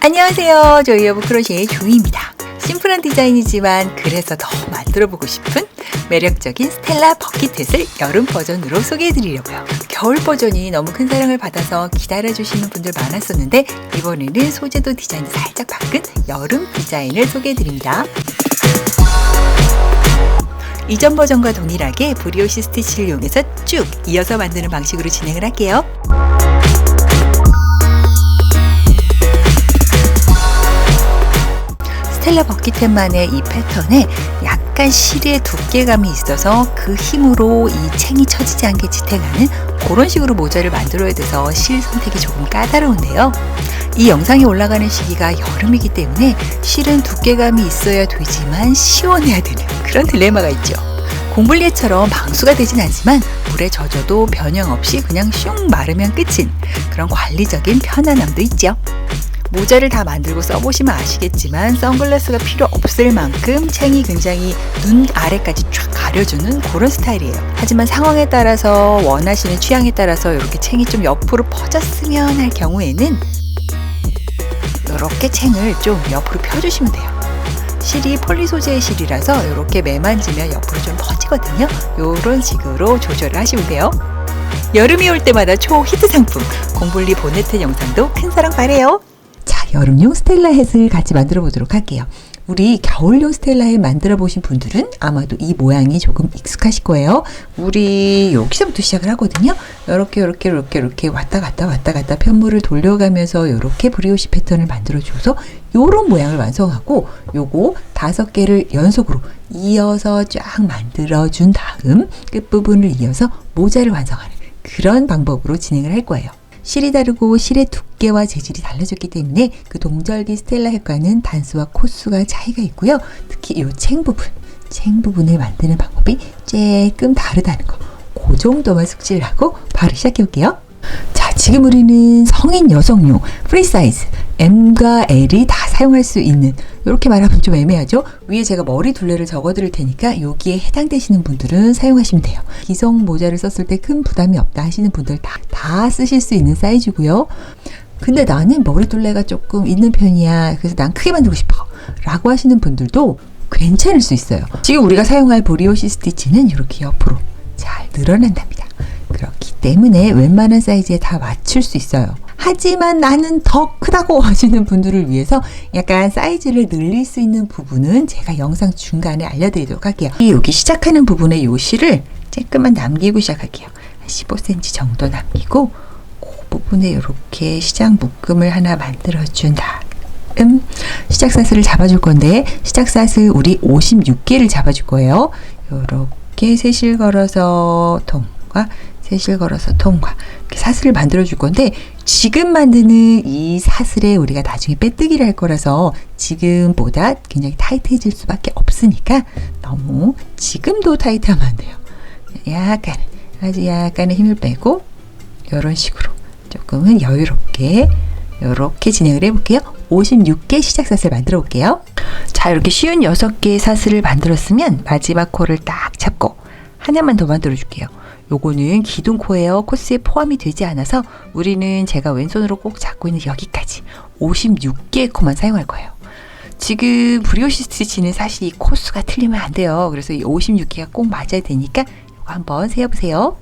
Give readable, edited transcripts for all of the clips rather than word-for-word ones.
안녕하세요. 조이어브 크로셰의 조이입니다. 심플한 디자인이지만 그래서 더 만들어보고 싶은 매력적인 스텔라 버킷햇을 여름 버전으로 소개해드리려고요. 겨울 버전이 너무 큰 사랑을 받아서 기다려주시는 분들 많았었는데 이번에는 소재도 디자인도 살짝 바꾼 여름 디자인을 소개해드립니다. 이전 버전과 동일하게 브리오시 스티치를 이용해서 쭉 이어서 만드는 방식으로 진행을 할게요. 스텔라 버킷햇만의 이 패턴에 약간 실의 두께감이 있어서 그 힘으로 이 챙이 처지지 않게 지탱하는 그런 식으로 모자를 만들어야 돼서 실 선택이 조금 까다로운데요. 이 영상이 올라가는 시기가 여름이기 때문에 실은 두께감이 있어야 되지만 시원해야 되는 그런 딜레마가 있죠. 공블리에처럼 방수가 되진 않지만 물에 젖어도 변형 없이 그냥 슝 마르면 끝인 그런 관리적인 편안함도 있죠. 모자를 다 만들고 써보시면 아시겠지만 선글라스가 필요 없을 만큼 챙이 굉장히 눈 아래까지 쫙 가려주는 그런 스타일이에요. 하지만 상황에 따라서 원하시는 취향에 따라서 이렇게 챙이 좀 옆으로 퍼졌으면 할 경우에는 이렇게 챙을 좀 옆으로 펴주시면 돼요. 실이 폴리 소재의 실이라서 이렇게 매만지면 옆으로 좀 퍼지거든요. 이런 식으로 조절을 하시면 돼요. 여름이 올 때마다 초히트 상품 공블리 보네트 영상도 큰 사랑 바래요. 자, 여름용 스텔라 햇을 같이 만들어 보도록 할게요. 우리 겨울용 스텔라 햇 만들어 보신 분들은 아마도 이 모양이 조금 익숙하실 거예요. 우리 여기서부터 시작을 하거든요. 이렇게 왔다 갔다 편물을 돌려가면서 이렇게 브리오시 패턴을 만들어 줘서 요런 모양을 완성하고 요거 5개를 연속으로 이어서 쫙 만들어 준 다음 끝부분을 이어서 모자를 완성하는 그런 방법으로 진행을 할 거예요. 실이 다르고 실의 두께와 재질이 달라졌기 때문에 그 동절기 스텔라 햇과는 단수와 코수가 차이가 있고요. 특히 이 챙 부분을 만드는 방법이 조금 다르다는 거. 그 정도만 숙지를 하고 바로 시작해 볼게요. 자, 지금 우리는 성인 여성용 프리 사이즈 M과 L이 다 사용할 수 있는, 이렇게 말하면 좀 애매하죠. 위에 제가 머리 둘레를 적어 드릴 테니까 여기에 해당되시는 분들은 사용하시면 돼요. 기성 모자를 썼을 때 큰 부담이 없다 하시는 분들 다 쓰실 수 있는 사이즈고요. 근데 나는 머리 둘레가 조금 있는 편이야, 그래서 난 크게 만들고 싶어 라고 하시는 분들도 괜찮을 수 있어요. 지금 우리가 사용할 브리오시 스티치는 이렇게 옆으로 잘 늘어난답니다. 그렇기 때문에 웬만한 사이즈에 다 맞출 수 있어요. 하지만 나는 더 크다고 하시는 분들을 위해서 약간 사이즈를 늘릴 수 있는 부분은 제가 영상 중간에 알려드리도록 할게요. 여기 시작하는 부분에 요 실을 조금만 남기고 시작할게요. 한 15cm 정도 남기고 그 부분에 이렇게 시작 묶음을 하나 만들어준 다음 시작사슬을 잡아줄 건데, 시작사슬 우리 56개를 잡아줄 거예요. 이렇게 세실 걸어서 통과, 세실 걸어서 통과, 이렇게 사슬을 만들어 줄 건데, 지금 만드는 이 사슬에 우리가 나중에 빼뜨기를 할 거라서 지금보다 굉장히 타이트해질 수밖에 없으니까 너무 지금도 타이트하면 안 돼요. 아주 약간의 힘을 빼고 이런 식으로 조금은 여유롭게 이렇게 진행을 해볼게요. 56개 시작 사슬 만들어 볼게요. 자, 이렇게 쉬운 6개의 사슬을 만들었으면 마지막 코를 딱 잡고 하나만 더 만들어 줄게요. 요거는 기둥코예요. 코스에 포함이 되지 않아서 우리는 제가 왼손으로 꼭 잡고 있는 여기까지 56개의 코만 사용할 거예요. 지금 브리오시 스티치는 사실 이 코수가 틀리면 안 돼요. 그래서 이 56개가 꼭 맞아야 되니까 이거 한번 세어보세요.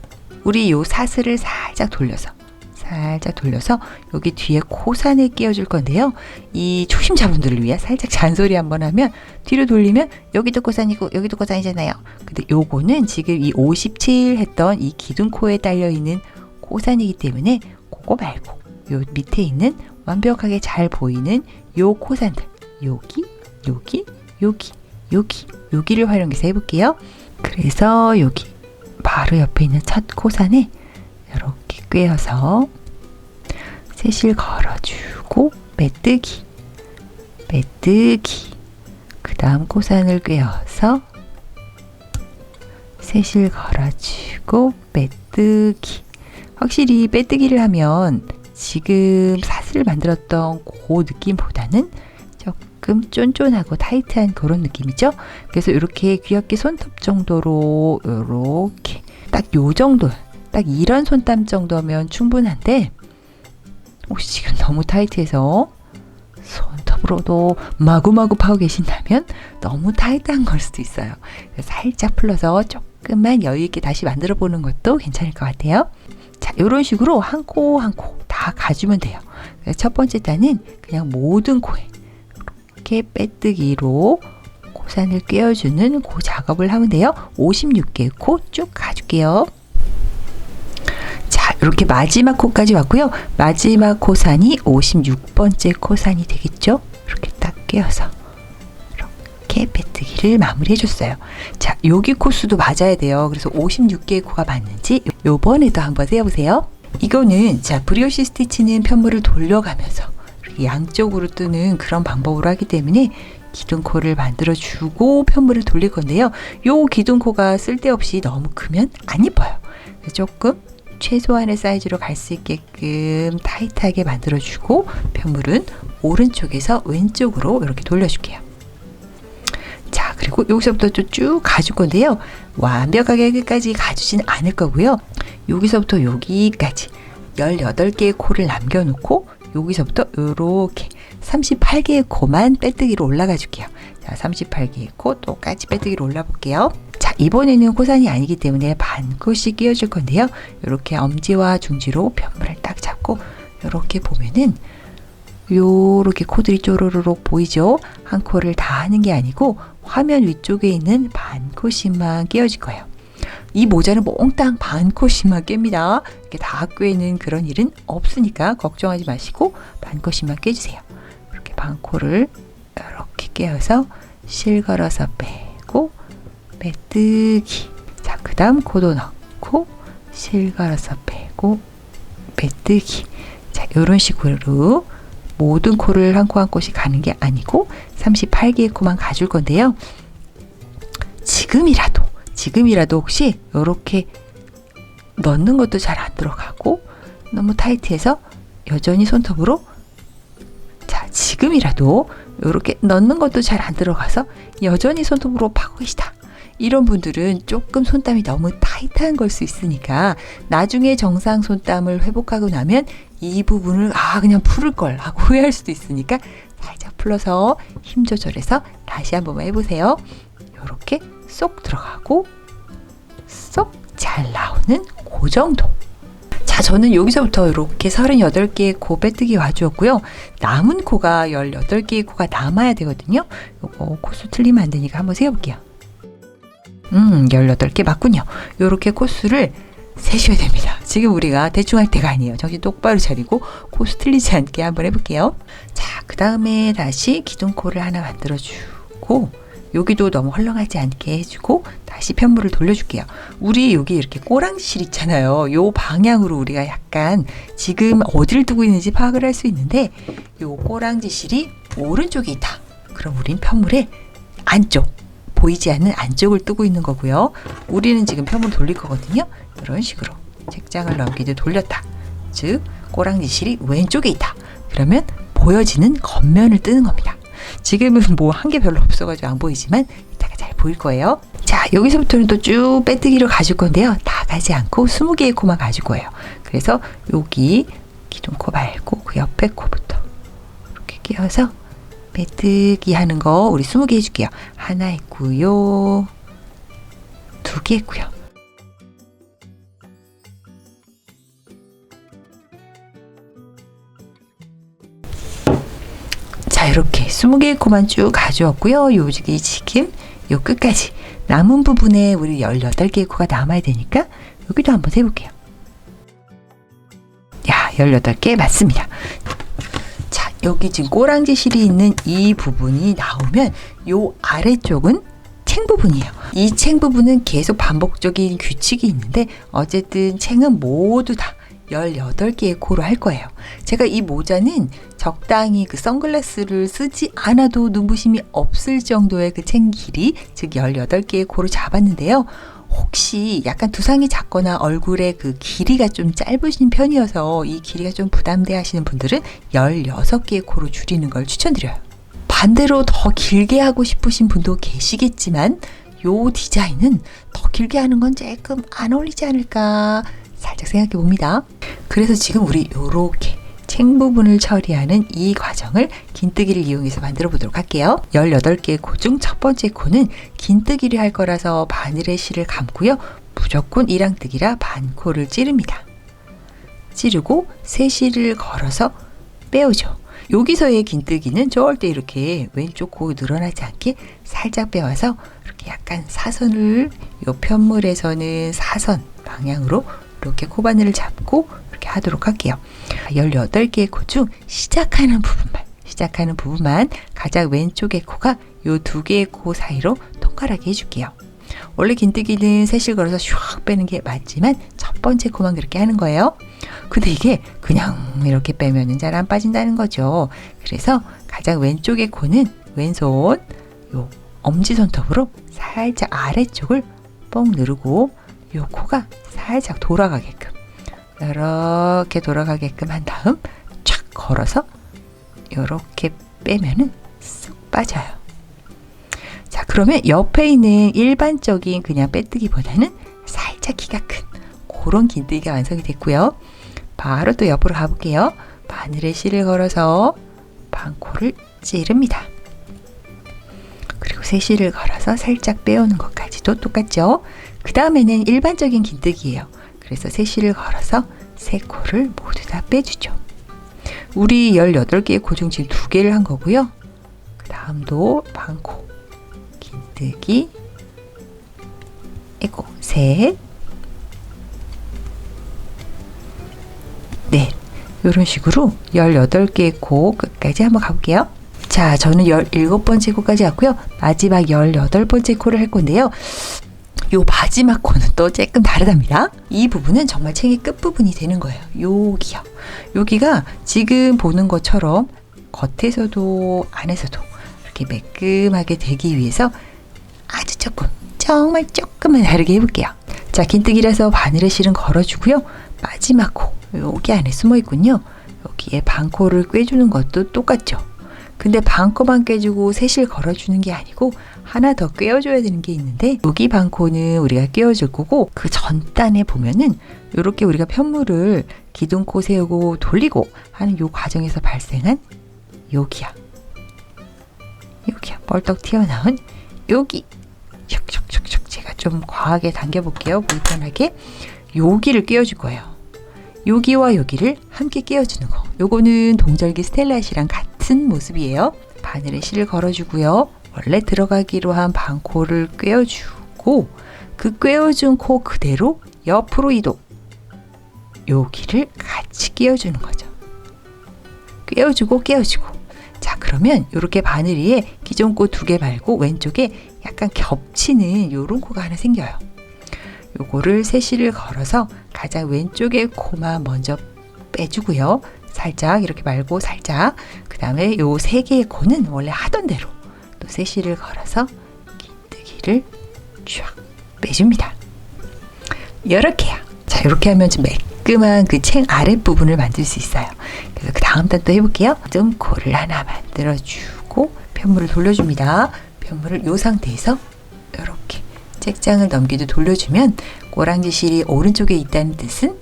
우리 요 사슬을 살짝 돌려서 여기 뒤에 코산에 끼워줄 건데요. 이 초심자분들을 위해 살짝 잔소리 한번 하면, 뒤로 돌리면 여기도 코산이고 여기도 코산이잖아요. 근데 요거는 지금 이 57 했던 이 기둥코에 딸려있는 코산이기 때문에 그거 말고 요 밑에 있는 완벽하게 잘 보이는 요 코산들, 여기를 활용해서 해볼게요. 그래서 여기 바로 옆에 있는 첫 코산에 이렇게 꿰어서 세실 걸어주고 빼뜨기, 그 다음 코산을 꿰어서 세실 걸어주고 빼뜨기. 확실히 빼뜨기를 하면 지금 사슬을 만들었던 그 느낌보다는 조금 쫀쫀하고 타이트한 그런 느낌이죠. 그래서 이렇게 귀엽게 손톱 정도로 이렇게 딱 요 정도, 딱 이런 손땀 정도면 충분한데, 혹시 지금 너무 타이트해서 손톱으로도 마구마구 파고 계신다면 너무 타이트한 걸 수도 있어요. 살짝 풀러서 조금만 여유 있게 다시 만들어 보는 것도 괜찮을 것 같아요. 자, 이런 식으로 한 코 한 코 다 가주면 돼요. 첫 번째 단은 그냥 모든 코에 이렇게 빼뜨기로 코산을 꿰어주는 그 작업을 하면 돼요. 56개의 코 쭉 가줄게요. 자, 이렇게 마지막 코까지 왔고요. 마지막 코산이 56번째 코산이 되겠죠? 이렇게 딱 꿰어서 이렇게 빼뜨기를 마무리해 줬어요. 자, 여기 코수도 맞아야 돼요. 그래서 56개의 코가 맞는지 요번에도 한번 세어보세요. 이거는 자, 브리오시 스티치는 편물을 돌려가면서 양쪽으로 뜨는 그런 방법으로 하기 때문에 기둥코를 만들어주고 편물을 돌릴 건데요. 요 기둥코가 쓸데없이 너무 크면 안 이뻐요. 조금 최소한의 사이즈로 갈 수 있게끔 타이트하게 만들어주고 편물은 오른쪽에서 왼쪽으로 이렇게 돌려줄게요. 자, 그리고 여기서부터 쭉 가줄 건데요. 완벽하게 끝까지 가주진 않을 거고요. 여기서부터 여기까지 18개의 코를 남겨놓고 여기서부터 이렇게 38개의 코만 빼뜨기로 올라가 줄게요. 자, 38개의 코 똑같이 빼뜨기로 올라 볼게요. 자, 이번에는 코산이 아니기 때문에 반코씩 끼워줄 건데요. 이렇게 엄지와 중지로 편물을 딱 잡고 이렇게 보면은 요렇게 코들이 쪼르르륵 보이죠? 한 코를 다 하는 게 아니고 화면 위쪽에 있는 반코씩만 끼워줄 거예요. 이 모자는 몽땅 반코씩만 깹니다. 이렇게 다 꿰는 그런 일은 없으니까 걱정하지 마시고 반코씩만 꿰주세요. 이렇게 반코를 이렇게 꿰어서 실 걸어서 빼고 빼뜨기. 자, 그 다음 코도 넣고 실 걸어서 빼고 빼뜨기. 자, 이런 식으로 모든 코를 한 코 한 코씩 가는 게 아니고 38개의 코만 가줄 건데요. 지금이라도 혹시 이렇게 넣는 것도 잘 안 들어가고 너무 타이트해서 여전히 손톱으로 자, 지금이라도 이렇게 넣는 것도 잘 안 들어가서 여전히 손톱으로 파고 계시다. 이런 분들은 조금 손땀이 너무 타이트한 걸 수 있으니까 나중에 정상 손땀을 회복하고 나면 이 부분을 그냥 풀을 걸 하고 후회할 수도 있으니까 살짝 풀어서 힘 조절해서 다시 한 번만 해보세요. 이렇게 쏙 들어가고 쏙 잘 나오는 그 정도. 자, 저는 여기서부터 이렇게 38개의 코 빼뜨기 와주었고요. 남은 코가 18개의 코가 남아야 되거든요. 요거 코수 틀리면 안 되니까 한번 세어볼게요. 18개 맞군요. 요렇게 코수를 세셔야 됩니다. 지금 우리가 대충 할 때가 아니에요. 정신 똑바로 차리고 코수 틀리지 않게 한번 해볼게요. 자, 그 다음에 다시 기둥코를 하나 만들어주고 여기도 너무 헐렁하지 않게 해주고 다시 편물을 돌려줄게요. 우리 여기 이렇게 꼬랑지실 있잖아요. 요 방향으로 우리가 약간 지금 어디를 두고 있는지 파악을 할 수 있는데 요 꼬랑지실이 오른쪽에 있다. 그럼 우린 편물의 안쪽, 보이지 않는 안쪽을 뜨고 있는 거고요. 우리는 지금 편물 돌릴 거거든요. 이런 식으로 책장을 넘기듯 돌렸다. 즉 꼬랑지실이 왼쪽에 있다. 그러면 보여지는 겉면을 뜨는 겁니다. 지금은 뭐 한 게 별로 없어가지고 안 보이지만 이따가 잘 보일 거예요. 자, 여기서부터는 또 쭉 빼뜨기로 가줄 건데요. 다 가지 않고 20개의 코만 가줄 거예요. 그래서 여기 기둥코 말고 그 옆에 코부터 이렇게 끼워서 빼뜨기 하는 거 우리 20개 해줄게요. 하나 했고요. 2개 했고요. 자, 이렇게 20개의 코만 쭉 가져왔고요. 요지기 지금 요 끝까지 남은 부분에 우리 18개의 코가 남아야 되니까 여기도 한번 세볼게요. 야, 18개 맞습니다. 자, 여기 지금 꼬랑지 실이 있는 이 부분이 나오면 요 아래쪽은 챙 부분이에요. 이 챙 부분은 계속 반복적인 규칙이 있는데 어쨌든 챙은 모두 다 18개의 코로 할 거예요. 제가 이 모자는 적당히 그 선글라스를 쓰지 않아도 눈부심이 없을 정도의 그 챙 길이, 즉 18개의 코로 잡았는데요. 혹시 약간 두상이 작거나 얼굴에 그 길이가 좀 짧으신 편이어서 이 길이가 좀 부담돼 하시는 분들은 16개의 코로 줄이는 걸 추천드려요. 반대로 더 길게 하고 싶으신 분도 계시겠지만 요 디자인은 더 길게 하는 건 조금 안 어울리지 않을까 살짝 생각해 봅니다. 그래서 지금 우리 요렇게 챙 부분을 처리하는 이 과정을 긴뜨기를 이용해서 만들어 보도록 할게요. 18개의 코 중 첫 번째 코는 긴뜨기를 할 거라서 바늘의 실을 감고요. 무조건 일항뜨기라 반코를 찌릅니다. 찌르고 새 실을 걸어서 빼오죠. 여기서의 긴뜨기는 절대 이렇게 왼쪽 코 늘어나지 않게 살짝 빼와서 이렇게 약간 사선을 요 편물에서는 사선 방향으로 이렇게 코바늘을 잡고 이렇게 하도록 할게요. 18개의 코 중 시작하는 부분만 가장 왼쪽의 코가 요 2개의 코 사이로 통과하게 해줄게요. 원래 긴뜨기는 새실 걸어서 슉 빼는 게 맞지만 첫 번째 코만 그렇게 하는 거예요. 근데 이게 그냥 이렇게 빼면은 잘 안 빠진다는 거죠. 그래서 가장 왼쪽의 코는 왼손 요 엄지손톱으로 살짝 아래쪽을 뽕 누르고 요 코가 살짝 돌아가게끔 이렇게 돌아가게끔 한 다음 촥 걸어서 이렇게 빼면은 쓱 빠져요. 자, 그러면 옆에 있는 일반적인 그냥 빼뜨기보다는 살짝 키가 큰 그런 긴뜨기가 완성이 됐고요. 바로 또 옆으로 가볼게요. 바늘에 실을 걸어서 반코를 찌릅니다. 그리고 새 실을 걸어서 살짝 빼오는 것까지도 똑같죠. 그 다음에는 일반적인 긴뜨기예요. 그래서 새 실을 걸어서 새 코를 모두 다 빼주죠. 우리 18개의 코 중 지금 2개를 한 거고요. 그 다음도 반코 긴뜨기 셋 넷 이런 식으로 18개의 코 끝까지 한번 가볼게요. 자, 저는 17번째 코까지 왔고요. 마지막 18번째 코를 할 건데요. 요 마지막 코는 또 조금 다르답니다. 이 부분은 정말 챙의 끝부분이 되는 거예요. 여기요. 여기가 지금 보는 것처럼 겉에서도 안에서도 이렇게 매끈하게 되기 위해서 아주 조금, 정말 조금만 다르게 해볼게요. 자, 긴뜨기라서 바늘에 실은 걸어주고요. 마지막 코, 여기 안에 숨어 있군요. 여기에 반코를 꿰주는 것도 똑같죠. 근데 반코만 꿰주고 새 실 걸어주는 게 아니고 하나 더 꿰어줘야 되는 게 있는데 여기 반코는 우리가 꿰어줄 거고 그 전단에 보면은 이렇게 우리가 편물을 기둥코 세우고 돌리고 하는 요 과정에서 발생한 여기야 벌떡 튀어나온 여기 슉슉슉슉 제가 좀 과하게 당겨볼게요. 불편하게 여기를 꿰어줄 거예요. 여기와 여기를 함께 끼워주는 거. 요거는 동절기 스텔라잇이랑 같은 모습이에요. 바늘에 실을 걸어주고요. 원래 들어가기로 한 반코를 꿰어주고 그 꿰어준 코 그대로 옆으로 이동. 여기를 같이 끼워주는 거죠. 꿰어주고 끼워주고. 자, 그러면 이렇게 바늘 위에 기존 코 2개 말고 왼쪽에 약간 겹치는 요런 코가 하나 생겨요. 요거를 새 실을 걸어서 가장 왼쪽의 코만 먼저 빼주고요. 살짝 이렇게 말고 살짝. 그 다음에 요 3개의 코는 원래 하던 대로 또 새 실을 걸어서 긴뜨기를 쫙 빼줍니다. 이렇게요. 자, 이렇게 하면 좀 매끈한 그 챙 아랫부분을 만들 수 있어요. 그래서 그 다음 단 또 해볼게요. 좀 코를 하나 만들어주고 편물을 돌려줍니다. 편물을 요 상태에서 이렇게 책장을 넘기도 돌려주면 꼬랑지 실이 오른쪽에 있다는 뜻은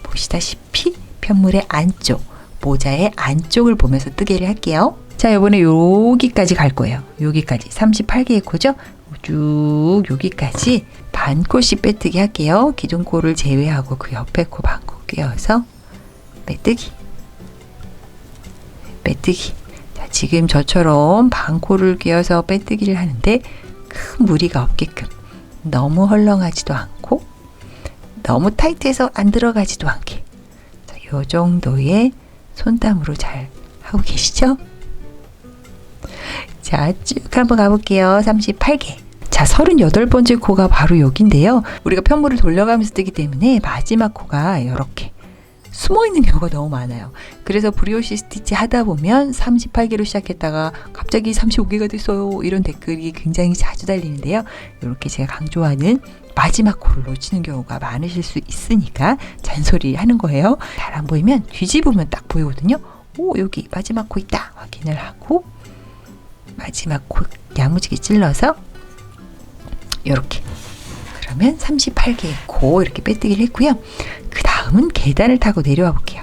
보시다시피 편물의 안쪽, 모자의 안쪽을 보면서 뜨개를 할게요. 자, 이번에 여기까지 갈 거예요. 여기까지 38개의 코죠. 쭉 여기까지 반코씩 빼뜨기 할게요. 기존 코를 제외하고 그 옆에 코 반코 끼워서 빼뜨기. 자, 지금 저처럼 반코를 끼워서 빼뜨기를 하는데 큰 무리가 없게끔 너무 헐렁하지도 않고 너무 타이트해서 안 들어가지도 않게 자, 요 정도의 손땀으로 잘 하고 계시죠? 자, 쭉 한번 가볼게요. 38개. 자, 38번째 코가 바로 여기인데요. 우리가 편물을 돌려가면서 뜨기 때문에 마지막 코가 이렇게 숨어있는 경우가 너무 많아요. 그래서 브리오시 스티치 하다 보면 38개로 시작했다가 갑자기 35개가 됐어요. 이런 댓글이 굉장히 자주 달리는데요. 이렇게 제가 강조하는 마지막 코를 놓치는 경우가 많으실 수 있으니까 잔소리 하는 거예요. 잘 안 보이면 뒤집으면 딱 보이거든요. 오, 여기 마지막 코 있다 확인을 하고 마지막 코 야무지게 찔러서 이렇게 그러면 38개의 코 이렇게 빼뜨기를 했고요. 그 다음은 계단을 타고 내려와 볼게요.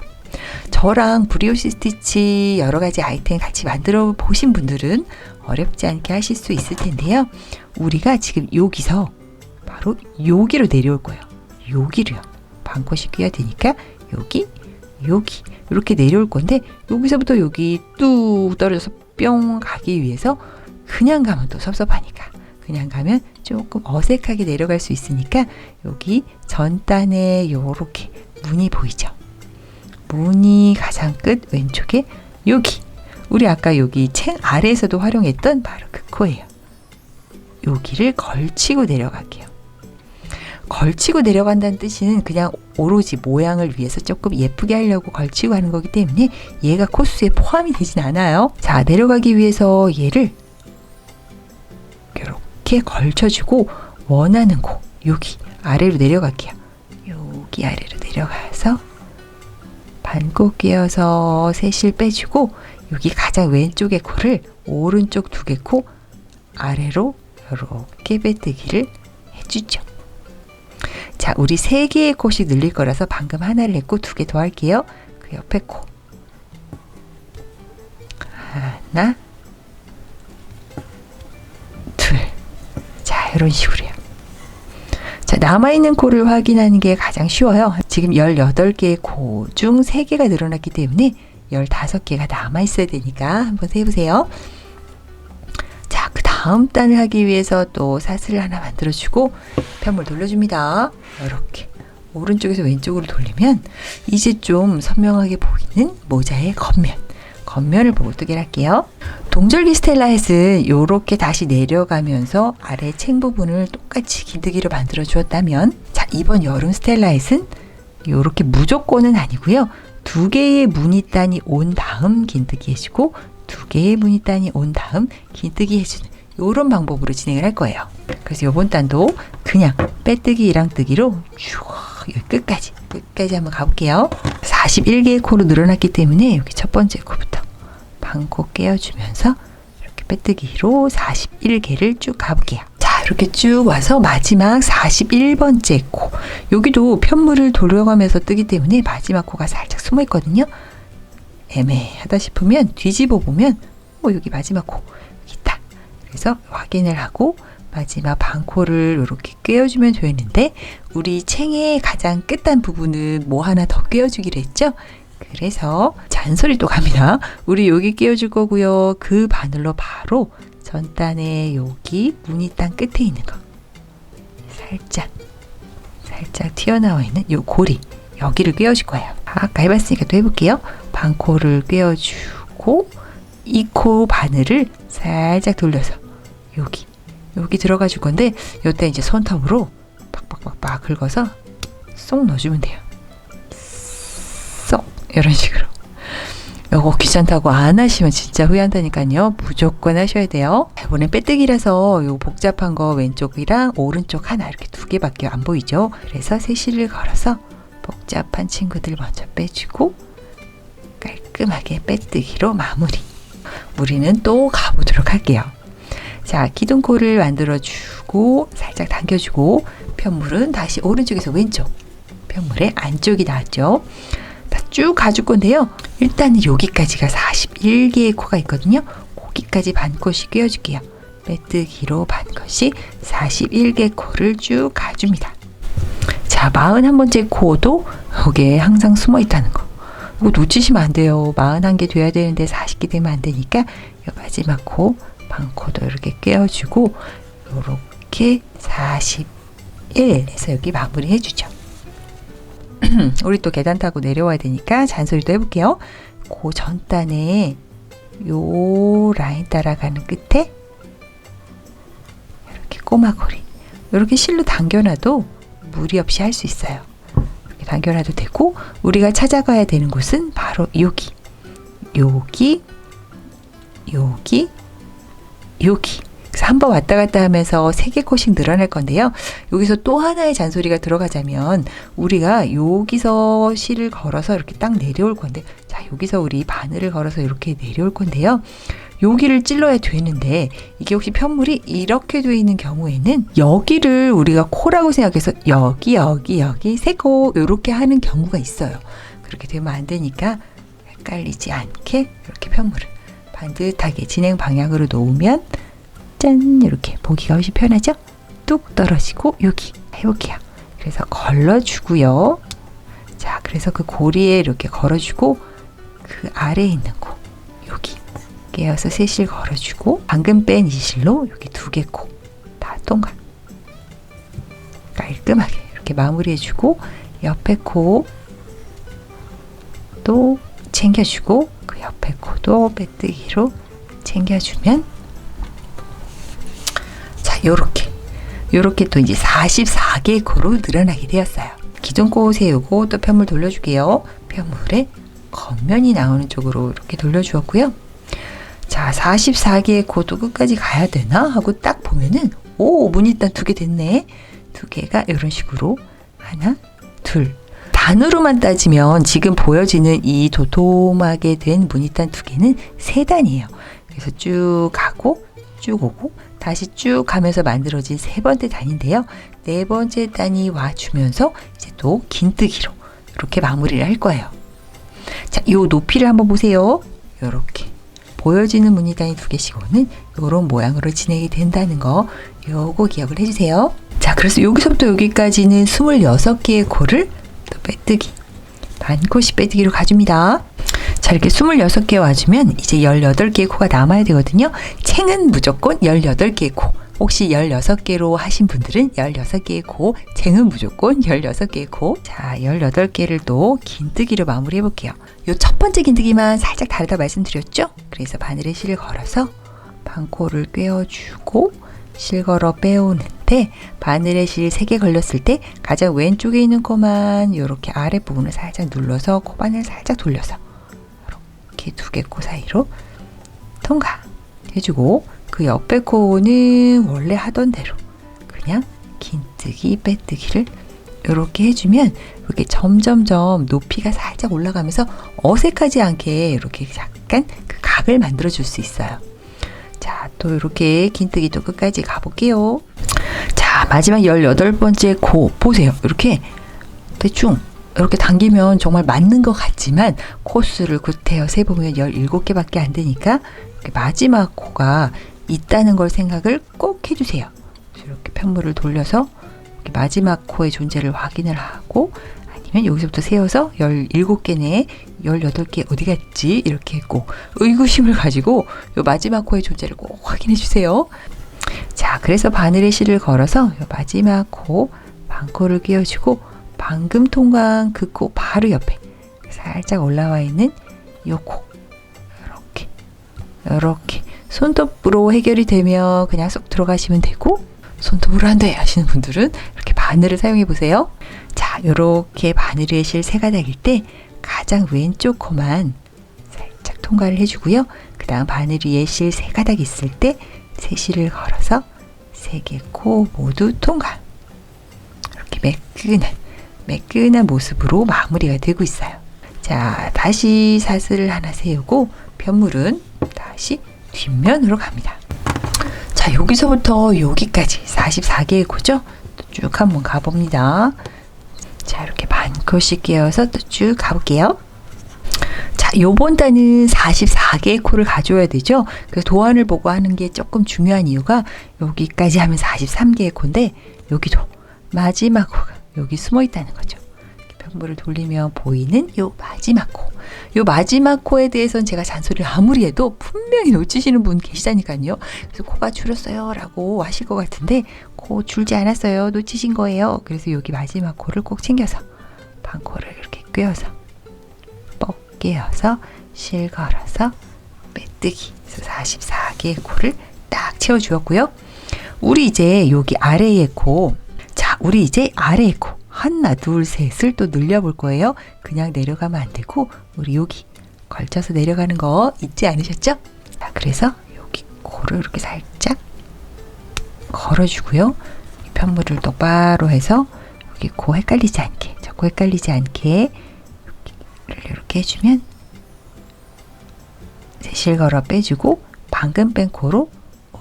저랑 브리오시 스티치 여러 가지 아이템 같이 만들어 보신 분들은 어렵지 않게 하실 수 있을 텐데요. 우리가 지금 여기서 바로 여기로 내려올 거예요. 여기로요. 반코시 끼워야 되니까 여기 이렇게 내려올 건데, 여기서부터 여기 뚝 떨어져서 뿅 가기 위해서 그냥 가면 또 섭섭하니까, 그냥 가면 조금 어색하게 내려갈 수 있으니까 여기 전단에 요렇게 무늬 보이죠? 무늬 가장 끝 왼쪽에 여기, 우리 아까 여기 챙 아래에서도 활용했던 바로 그 코예요. 여기를 걸치고 내려갈게요. 걸치고 내려간다는 뜻은 그냥 오로지 모양을 위해서 조금 예쁘게 하려고 걸치고 하는 거기 때문에 얘가 코스에 포함이 되진 않아요. 자, 내려가기 위해서 얘를 이렇게 걸쳐주고 원하는 곳, 여기 아래로 내려갈게요. 여기 아래로 내려가서 반코 끼워서 세실 빼주고, 여기 가장 왼쪽의 코를 오른쪽 두 개 코 아래로 이렇게 빼뜨기를 해주죠. 자, 우리 3개의 코씩 늘릴 거라서 방금 하나를 했고 2개 더 할게요. 그 옆에 코 하나, 둘. 자, 이런 식으로요. 자, 남아있는 코를 확인하는 게 가장 쉬워요. 지금 18개의 코 중 3개가 늘어났기 때문에 15개가 남아있어야 되니까 한번 세보세요. 자, 그 다음 단을 하기 위해서 또 사슬을 하나 만들어주고 편물 돌려줍니다. 이렇게 오른쪽에서 왼쪽으로 돌리면 이제 좀 선명하게 보이는 모자의 겉면을 보고 뜨개를 할게요. 동절기 스텔라햇은 이렇게 다시 내려가면서 아래 챙 부분을 똑같이 긴뜨기로 만들어 주었다면, 자, 이번 여름 스텔라햇은 이렇게 무조건은 아니고요. 2개의 무늬단이 온 다음 긴뜨기 해주고 2개의 무늬단이 온 다음 긴뜨기 해주는 이런 방법으로 진행을 할 거예요. 그래서 이번 단도 그냥 빼뜨기 이랑뜨기로 쭉 여기 끝까지 한번 가볼게요. 41개의 코로 늘어났기 때문에 여기 첫 번째 코부터 반코 깨어주면서 이렇게 빼뜨기로 41개를 쭉 가볼게요. 자, 이렇게 쭉 와서 마지막 41번째 코, 여기도 편물을 돌려가면서 뜨기 때문에 마지막 코가 살짝 숨어 있거든요. 애매하다 싶으면 뒤집어 보면 여기 마지막 코 여기 있다. 그래서 확인을 하고 마지막 반코를 이렇게 꿰어주면 되는데, 우리 챙의 가장 끝단 부분은 뭐 하나 더 꿰어주기로 했죠. 그래서 잔소리 또 갑니다. 우리 여기 꿰어줄 거고요. 그 바늘로 바로 전단에 여기 무늬단 끝에 있는 거 살짝 튀어나와 있는 요 고리, 여기를 꿰어줄 거예요. 아까 해봤으니까 또 해볼게요. 반코를 꿰어주고 이 코 바늘을 살짝 돌려서 여기 들어가 줄 건데, 이때 이제 손톱으로 빡빡빡빡 긁어서 쏙 넣어주면 돼요. 쏙, 이런 식으로. 요거 귀찮다고 안 하시면 진짜 후회한다니까요. 무조건 하셔야 돼요. 이번엔 빼뜨기라서 요 복잡한 거 왼쪽이랑 오른쪽 하나 이렇게 2개밖에 안 보이죠. 그래서 세실을 걸어서 복잡한 친구들 먼저 빼주고 깔끔하게 빼뜨기로 마무리. 우리는 또 가보도록 할게요. 자, 기둥코를 만들어주고 살짝 당겨주고 편물은 다시 오른쪽에서 왼쪽, 편물의 안쪽이 나왔죠. 다 쭉 가줄 건데요. 일단은 여기까지가 41개의 코가 있거든요. 거기까지 반코씩 꿰어줄게요. 빼뜨기로 반코씩 41개 코를 쭉 가줍니다. 자, 41번째 코도 여기에 항상 숨어 있다는 거. 이거 놓치시면 안 돼요. 41개 돼야 되는데 40개 되면 안 되니까 이 마지막 코 반코도 이렇게 꿰어주고 이렇게 41에서 여기 마무리 해주죠. 우리 또 계단 타고 내려와야 되니까 잔소리도 해볼게요. 그 전단에 요 라인 따라가는 끝에 이렇게 꼬마고리 이렇게 실로 당겨놔도 무리 없이 할 수 있어요. 이렇게 당겨놔도 되고, 우리가 찾아가야 되는 곳은 바로 여기 그래서 한번 왔다 갔다 하면서 3개 코씩 늘어날 건데요. 여기서 또 하나의 잔소리가 들어가자면, 우리가 여기서 실을 걸어서 이렇게 딱 내려올 건데, 자, 여기서 우리 바늘을 걸어서 이렇게 내려올 건데요. 여기를 찔러야 되는데, 이게 혹시 편물이 이렇게 되어 있는 경우에는 여기를 우리가 코라고 생각해서 여기 3코 이렇게 하는 경우가 있어요. 그렇게 되면 안 되니까 헷갈리지 않게 이렇게 편물을 반듯하게 진행 방향으로 놓으면 짠 이렇게 보기가 훨씬 편하죠? 뚝 떨어지고 여기 해볼게요. 그래서 걸러주고요. 자, 그래서 그 고리에 이렇게 걸어주고 그 아래에 있는 코 여기 깨어서 세 실 걸어주고 방금 뺀 이 실로 여기 2개 코 다 통과. 깔끔하게 이렇게 마무리해주고 옆에 코 또 챙겨주고 그 옆에 코도 빼뜨기로 챙겨주면 자 요렇게 또 이제 44개의 코로 늘어나게 되었어요. 기존 코 세우고 또 편물 돌려줄게요. 편물에 겉면이 나오는 쪽으로 이렇게 돌려주었고요. 자, 44개의 코도 끝까지 가야 되나 하고 딱 보면은 오, 무늬단 2개 됐네. 2개가 이런 식으로 하나, 둘. 단으로만 따지면 지금 보여지는 이 도톰하게 된 무늬단 2개는 3단이에요. 그래서 쭉 가고 쭉 오고 다시 쭉 가면서 만들어진 3번째 단인데요. 4번째 단이 와주면서 이제 또 긴뜨기로 이렇게 마무리를 할 거예요. 자, 요 높이를 한번 보세요. 요렇게 보여지는 무늬단이 2개씩 오는 요런 모양으로 진행이 된다는 거 요거 기억을 해주세요. 자, 그래서 여기서부터 여기까지는 26개의 코를 또 빼뜨기 반코씩 빼뜨기로 가줍니다. 자, 이렇게 26개 와주면 이제 18개의 코가 남아야 되거든요. 챙은 무조건 18개의 코. 혹시 16개로 하신 분들은 16개의 코, 챙은 무조건 16개의 코. 자, 18개를 또 긴뜨기로 마무리 해볼게요. 요 첫 번째 긴뜨기만 살짝 다르다 말씀드렸죠? 그래서 바늘에 실을 걸어서 반코를 꿰어주고 실 걸어 빼오는데 바늘에 실 3개 걸렸을 때 가장 왼쪽에 있는 코만 이렇게 아랫부분을 살짝 눌러서 코바늘 살짝 돌려서 이렇게 2개 코 사이로 통과 해주고 그 옆에 코는 원래 하던 대로 그냥 긴뜨기 빼뜨기를 이렇게 해주면 이렇게 점점점 높이가 살짝 올라가면서 어색하지 않게 이렇게 약간 그 각을 만들어 줄 수 있어요. 자, 또 이렇게 긴뜨기 또 끝까지 가볼게요. 자, 마지막 18번째 코 보세요. 이렇게 대충 이렇게 당기면 정말 맞는 것 같지만 코수를 구태여 세보면 17개밖에 안 되니까 마지막 코가 있다는 걸 생각을 꼭 해주세요. 이렇게 편물을 돌려서 이렇게 마지막 코의 존재를 확인을 하고 아니면 여기서부터 세워서 17개네 18개 어디 갔지? 이렇게 꼭 의구심을 가지고 요 마지막 코의 존재를 꼭 확인해 주세요. 자, 그래서 바늘에 실을 걸어서 요 마지막 코 반코를 끼워주고 방금 통과한 그 코 바로 옆에 살짝 올라와 있는 요 코 이렇게 손톱으로 해결이 되면 그냥 쏙 들어가시면 되고 손톱으로 안 돼 하시는 분들은 이렇게 바늘을 사용해 보세요. 자, 이렇게 바늘에 실 3가닥일 때 가장 왼쪽 코만 살짝 통과를 해주고요. 그 다음 바늘 위에 실 3가닥 있을 때 세 실을 걸어서 3개 코 모두 통과. 이렇게 매끈한 모습으로 마무리가 되고 있어요. 자, 다시 사슬을 하나 세우고 편물은 다시 뒷면으로 갑니다. 자, 여기서부터 여기까지 44개의 코죠? 쭉 한번 가봅니다. 자, 이렇게 반코씩 끼워서 또 쭉 가볼게요. 자, 요번 단은 44개의 코를 가져야 되죠? 그래서 도안을 보고 하는 게 조금 중요한 이유가 여기까지 하면 43개의 코인데 여기도 마지막 코가 여기 숨어 있다는 거죠. 편물을 돌리면 보이는 요 마지막 코. 요 마지막 코에 대해서는 제가 잔소리를 아무리 해도 분명히 놓치시는 분 계시다니까요. 그래서 코가 줄었어요 라고 하실 것 같은데 코 줄지 않았어요. 놓치신 거예요. 그래서 여기 마지막 코를 꼭 챙겨서 반코를 이렇게 꿰어서 뻑 꿰어서 실 걸어서 빼뜨기. 그래서 44개의 코를 딱 채워주었고요. 우리 이제 여기 아래의 코. 자, 우리 이제 아래의 코. 하나, 둘, 셋을 또 늘려볼 거예요. 그냥 내려가면 안 되고 우리 여기 걸쳐서 내려가는 거 잊지 않으셨죠? 자, 그래서 여기 코를 이렇게 살짝 걸어주고요. 편물을 똑바로 해서 여기 코 헷갈리지 않게, 저 코 헷갈리지 않게 이렇게 해주면 실 걸어 빼주고 방금 뺀 코로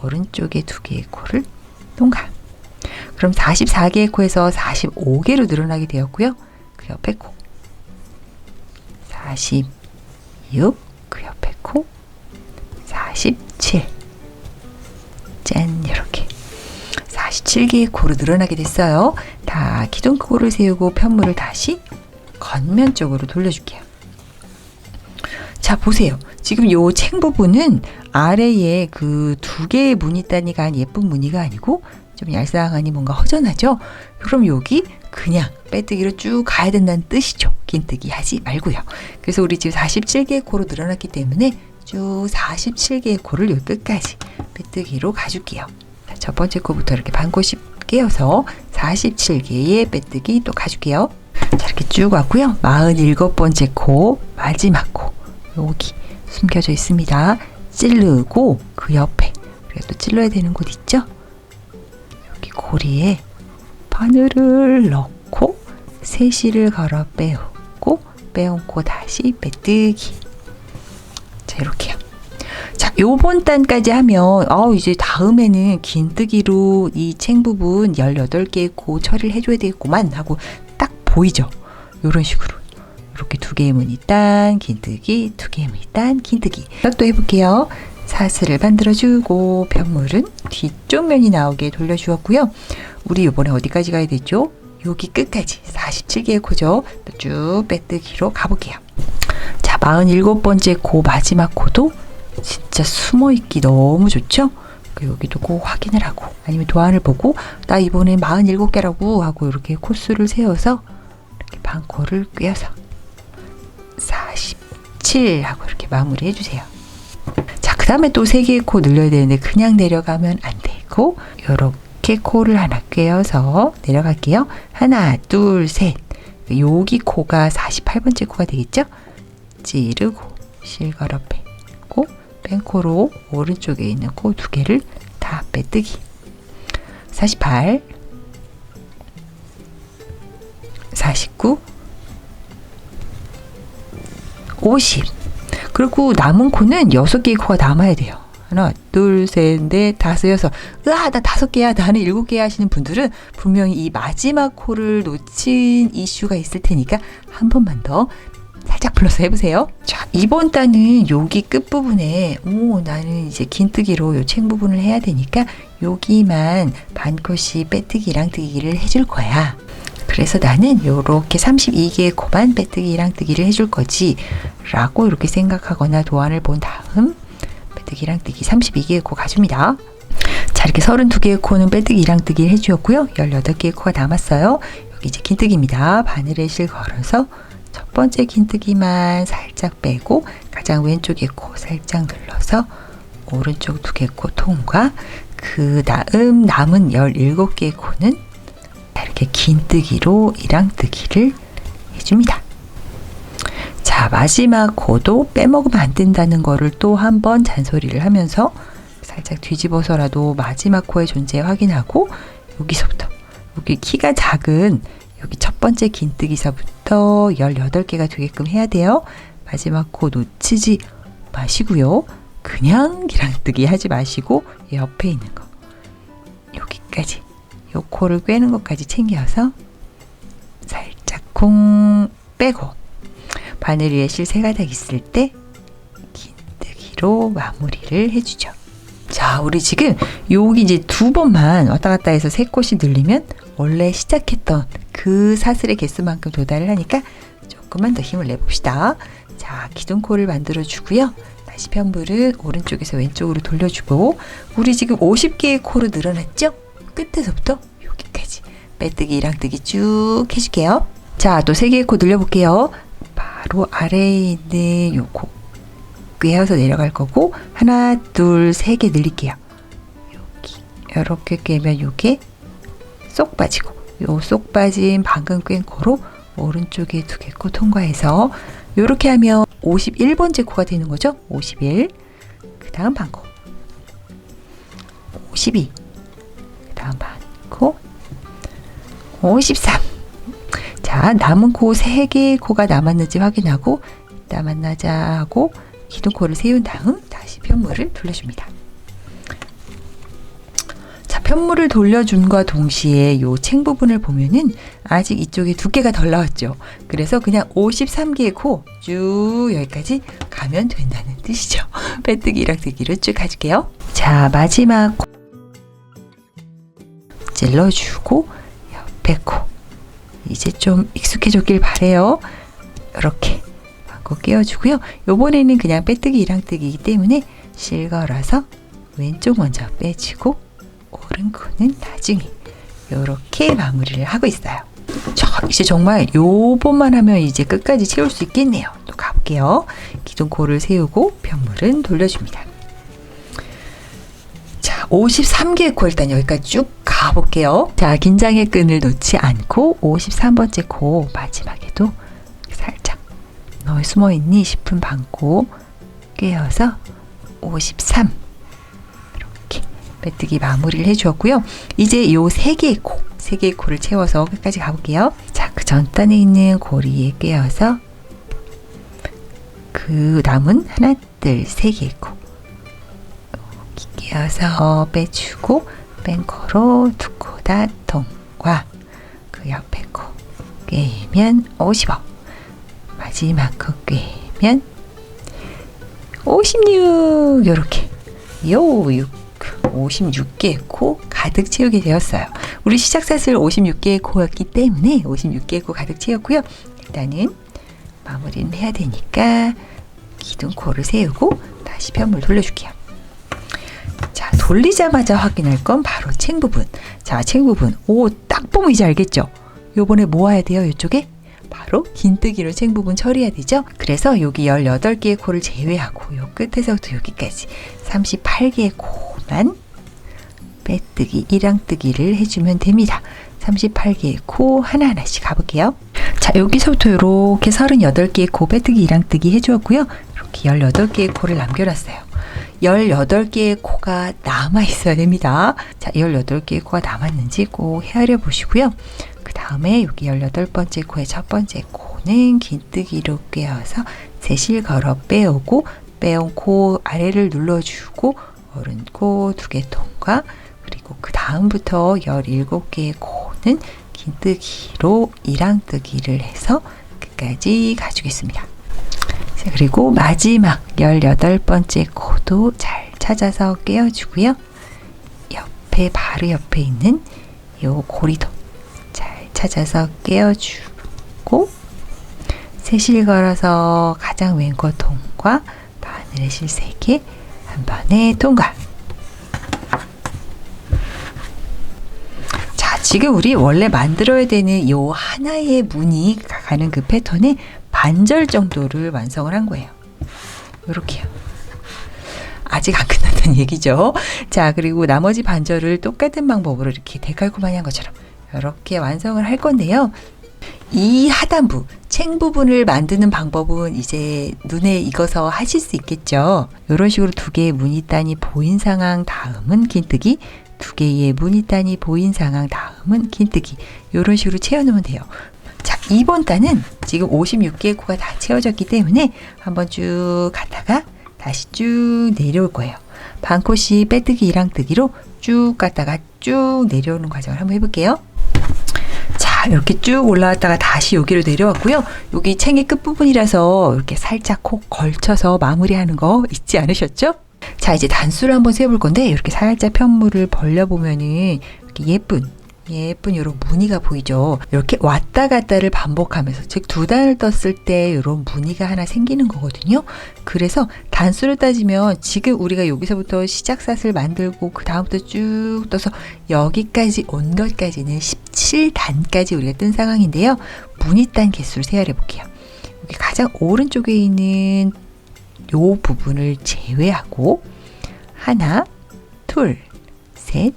오른쪽에 2개의 코를 통과. 그럼 44개의 코에서 45개로 늘어나게 되었고요. 그 옆에 코 46, 그 옆에 코 47. 짠, 이렇게 47개의 코로 늘어나게 됐어요. 다 기존 코를 세우고 편물을 다시 겉면 쪽으로 돌려줄게요. 자, 보세요. 지금 요 챙 부분은 아래에 그 2개의 무늬단이가 예쁜 무늬가 아니고 좀 얄쌍하니 뭔가 허전하죠? 그럼 여기 그냥 빼뜨기로 쭉 가야 된다는 뜻이죠. 긴뜨기 하지 말고요. 그래서 우리 지금 47개의 코로 늘어났기 때문에 쭉 47개의 코를 여기 끝까지 빼뜨기로 가줄게요. 자, 첫 번째 코부터 이렇게 반코씩 깨어서 47개의 빼뜨기 또 가줄게요. 자, 이렇게 쭉 왔고요. 47번째 코, 마지막 코. 여기 숨겨져 있습니다. 찌르고 그 옆에 우리가 또 찔러야 되는 곳 있죠? 여기 고리에 바늘을 넣고 세시를 걸어 빼오고 빼온 코 다시 빼뜨기. 자, 이렇게요. 자, 요번 단까지 하면 이제 다음에는 긴뜨기로 이 챙 부분 18개의 코 처리를 해줘야 되겠구만 하고 딱 보이죠? 요런 식으로 이렇게 2개의 무늬단 긴뜨기, 2개의 무늬단 긴뜨기. 또 해볼게요. 사슬을 만들어주고 편물은 뒤쪽 면이 나오게 돌려주었고요. 우리 이번에 어디까지 가야 되죠? 여기 끝까지 47개의 코죠. 또 쭉 빼뜨기로 가볼게요. 자, 47번째 코 마지막 코도 진짜 숨어있기 너무 좋죠? 여기도 꼭 확인을 하고 아니면 도안을 보고 나 이번에 47개라고 하고 이렇게 코수를 세워서 이렇게 반코를 꿰어서 47 하고 이렇게 마무리 해주세요. 자, 그 다음에 또 3개의 코 늘려야 되는데 그냥 내려가면 안 되고 이렇게 코를 하나 꿰어서 내려갈게요. 하나, 둘, 셋. 여기 코가 48번째 코가 되겠죠? 찌르고 실걸어 빼고 뺀 코로 오른쪽에 있는 코 2개를 다 빼뜨기. 48, 49, 50. 그리고 남은 코는 6개의 코가 남아야 돼요. 하나, 둘, 셋, 넷, 다섯, 여섯. 나 5개야. 나는 7개야 하시는 분들은 분명히 이 마지막 코를 놓친 이슈가 있을 테니까 한 번만 더 살짝 불러서 해보세요. 자, 이번 단은 여기 끝부분에 나는 이제 긴뜨기로 요 챙 부분을 해야 되니까 여기만 반코씩 빼뜨기랑 뜨기를 해줄 거야. 그래서 나는 요렇게 32개의 코만 빼뜨기랑 뜨기를 해줄 거지 라고 이렇게 생각하거나 도안을 본 다음 빼뜨기랑 뜨기 32개의 코 가줍니다. 자, 이렇게 32개의 코는 빼뜨기랑 뜨기를 해주었고요. 18개의 코가 남았어요. 여기 이제 긴뜨기입니다. 바늘에 실 걸어서 첫 번째 긴뜨기만 살짝 빼고 가장 왼쪽의 코 살짝 눌러서 오른쪽 2개 코 통과. 그 다음 남은 17개의 코는 이렇게 긴뜨기로 이랑뜨기를 해줍니다. 자, 마지막 코도 빼먹으면 안 된다는 거를 또 한 번 잔소리를 하면서 살짝 뒤집어서라도 마지막 코의 존재 확인하고 여기서부터 여기 키가 작은 여기 첫 번째 긴뜨기서부터 18개가 되게끔 해야 돼요. 마지막 코 놓치지 마시고요. 그냥 기랑뜨기 하지 마시고 옆에 있는 거 여기까지 요 코를 꿰는 것까지 챙겨서 살짝 콩 빼고 바늘 위에 실 3가닥 있을 때 긴뜨기로 마무리를 해주죠. 자, 우리 지금 여기 이제 2번만 왔다 갔다 해서 3코씩 늘리면 원래 시작했던 그 사슬의 개수만큼 도달을 하니까 조금만 더 힘을 내봅시다. 자, 기둥 코를 만들어 주고요. 다시 편물은 오른쪽에서 왼쪽으로 돌려주고 우리 지금 50개의 코로 늘어났죠? 끝에서부터 여기까지 빼뜨기 이랑뜨기 쭉 해줄게요. 자, 또 3개의 코 늘려볼게요. 바로 아래에 있는 요 코 꿰어서 내려갈 거고 하나, 둘, 3개 늘릴게요. 여기 이렇게 꿰면 요게 쏙 빠지고 요 쏙 빠진 방금 꿰인 코로 오른쪽에 2개 코 통과해서 요렇게 하면 51번째 코가 되는 거죠. 51, 그 다음 반코 52, 그 다음 반코 53. 자, 남은 코 3개의 코가 남았는지 확인하고 이따 만나자 하고 기둥코를 세운 다음 다시 편물을 돌려줍니다. 자, 편물을 돌려줌과 동시에 요 챙 부분을 보면은 아직 이쪽에 두께가 덜 나왔죠. 그래서 그냥 53개의 코 쭉 여기까지 가면 된다는 뜻이죠. 빼뜨기 이랑뜨기로 쭉 가줄게요. 자, 마지막 코 찔러주고 옆에 코 이제 좀 익숙해졌길 바래요. 이렇게 바꿔 끼워주고요. 요번에는 그냥 빼뜨기 이랑뜨기이기 때문에 실 걸어서 왼쪽 먼저 빼주고 오른 코는 나중에 이렇게 마무리를 하고 있어요. 자, 이제 정말 요번만 하면 이제 끝까지 채울 수 있겠네요. 또 가볼게요. 기둥 코를 세우고 편물은 돌려줍니다. 자, 53개의 코 일단 여기까지 쭉 가볼게요. 자, 긴장의 끈을 놓지 않고 53번째 코 마지막에도 살짝 너 숨어있니 싶은 반코 꿰어서 53 이렇게 빼뜨기 마무리를 해주었고요. 이제 요 3개의 코, 3개의 코를 채워서 끝까지 가볼게요. 자, 그 전 단에 있는 고리에 꿰어서 그 남은 하나, 둘, 3개의 코 꿰어서 빼주고 뺀 코로 두 코 다 통과. 그 옆에 코 꿰면 55 마지막 코 꿰면 56 요렇게 56개의 코 가득 채우게 되었어요. 우리 시작샷을 56개의 코였기 때문에 56개의 코 가득 채웠고요. 일단은 마무리는 해야 되니까 기둥 코를 세우고 다시 편물 돌려줄게요. 자, 돌리자마자 확인할 건 바로 챙 부분. 자, 챙 부분. 오, 딱 보면 이제 알겠죠? 요번에 모아야 돼요, 이쪽에. 바로 긴뜨기로 챙 부분 처리해야 되죠. 그래서 여기 18개의 코를 제외하고 요 끝에서부터 여기까지 38개의 코만 빼뜨기, 이랑뜨기를 해주면 됩니다. 38개의 코 하나하나씩 가볼게요. 자, 여기서부터 이렇게 38개의 코 빼뜨기, 이랑뜨기 해주었고요. 이렇게 18개의 코를 남겨놨어요. 18개의 코가 남아 있어야 됩니다. 자, 18개의 코가 남았는지 꼭 헤아려 보시고요. 그 다음에 여기 18번째 코의 첫 번째 코는 긴뜨기로 꿰어서 세실 걸어 빼오고 빼온 코 아래를 눌러주고 오른 코 2개 통과. 그리고 그 다음부터 17개의 코는 긴뜨기로 이랑뜨기를 해서 끝까지 가주겠습니다. 자, 그리고 마지막 18번째 코도 잘 찾아서 꿰어주고요. 옆에 바로 옆에 있는 요 고리도 잘 찾아서 꿰어주고 세실 걸어서 가장 왼코 통과, 바늘의 실 3개 한 번에 통과. 자, 지금 우리 원래 만들어야 되는 요 하나의 무늬 가는 그 패턴의 반절 정도를 완성을 한 거예요. 이렇게요. 아직 안 끝났다는 얘기죠. 자, 그리고 나머지 반절을 똑같은 방법으로 이렇게 데칼코마니 한 것처럼 이렇게 완성을 할 건데요. 이 하단부, 챙 부분을 만드는 방법은 이제 눈에 익어서 하실 수 있겠죠. 이런 식으로 2개의 무늬단이 보인 상황 다음은 긴뜨기, 2개의 무늬단이 보인 상황 다음은 긴뜨기. 이런 식으로 채워놓으면 돼요. 자, 이번 단은 지금 56개의 코가 다 채워졌기 때문에 한번 쭉 갔다가 다시 쭉 내려올 거예요. 반코씩 빼뜨기, 이랑뜨기로 쭉 갔다가 쭉 내려오는 과정을 한번 해볼게요. 자, 이렇게 쭉 올라왔다가 다시 여기로 내려왔고요. 여기 챙의 끝부분이라서 이렇게 살짝 콕 걸쳐서 마무리하는 거 잊지 않으셨죠? 자, 이제 단수를 한번 세볼 건데 이렇게 살짝 편물을 벌려보면은 이렇게 예쁜 이런 무늬가 보이죠. 이렇게 왔다 갔다를 반복하면서, 즉 2단을 떴을 때 이런 무늬가 하나 생기는 거거든요. 그래서 단수를 따지면 지금 우리가 여기서부터 시작샷을 만들고 그 다음부터 쭉 떠서 여기까지 온 것까지는 17단까지 우리가 뜬 상황인데요. 무늬단 개수를 세어려 볼게요. 여기 가장 오른쪽에 있는 요 부분을 제외하고 하나, 둘, 셋,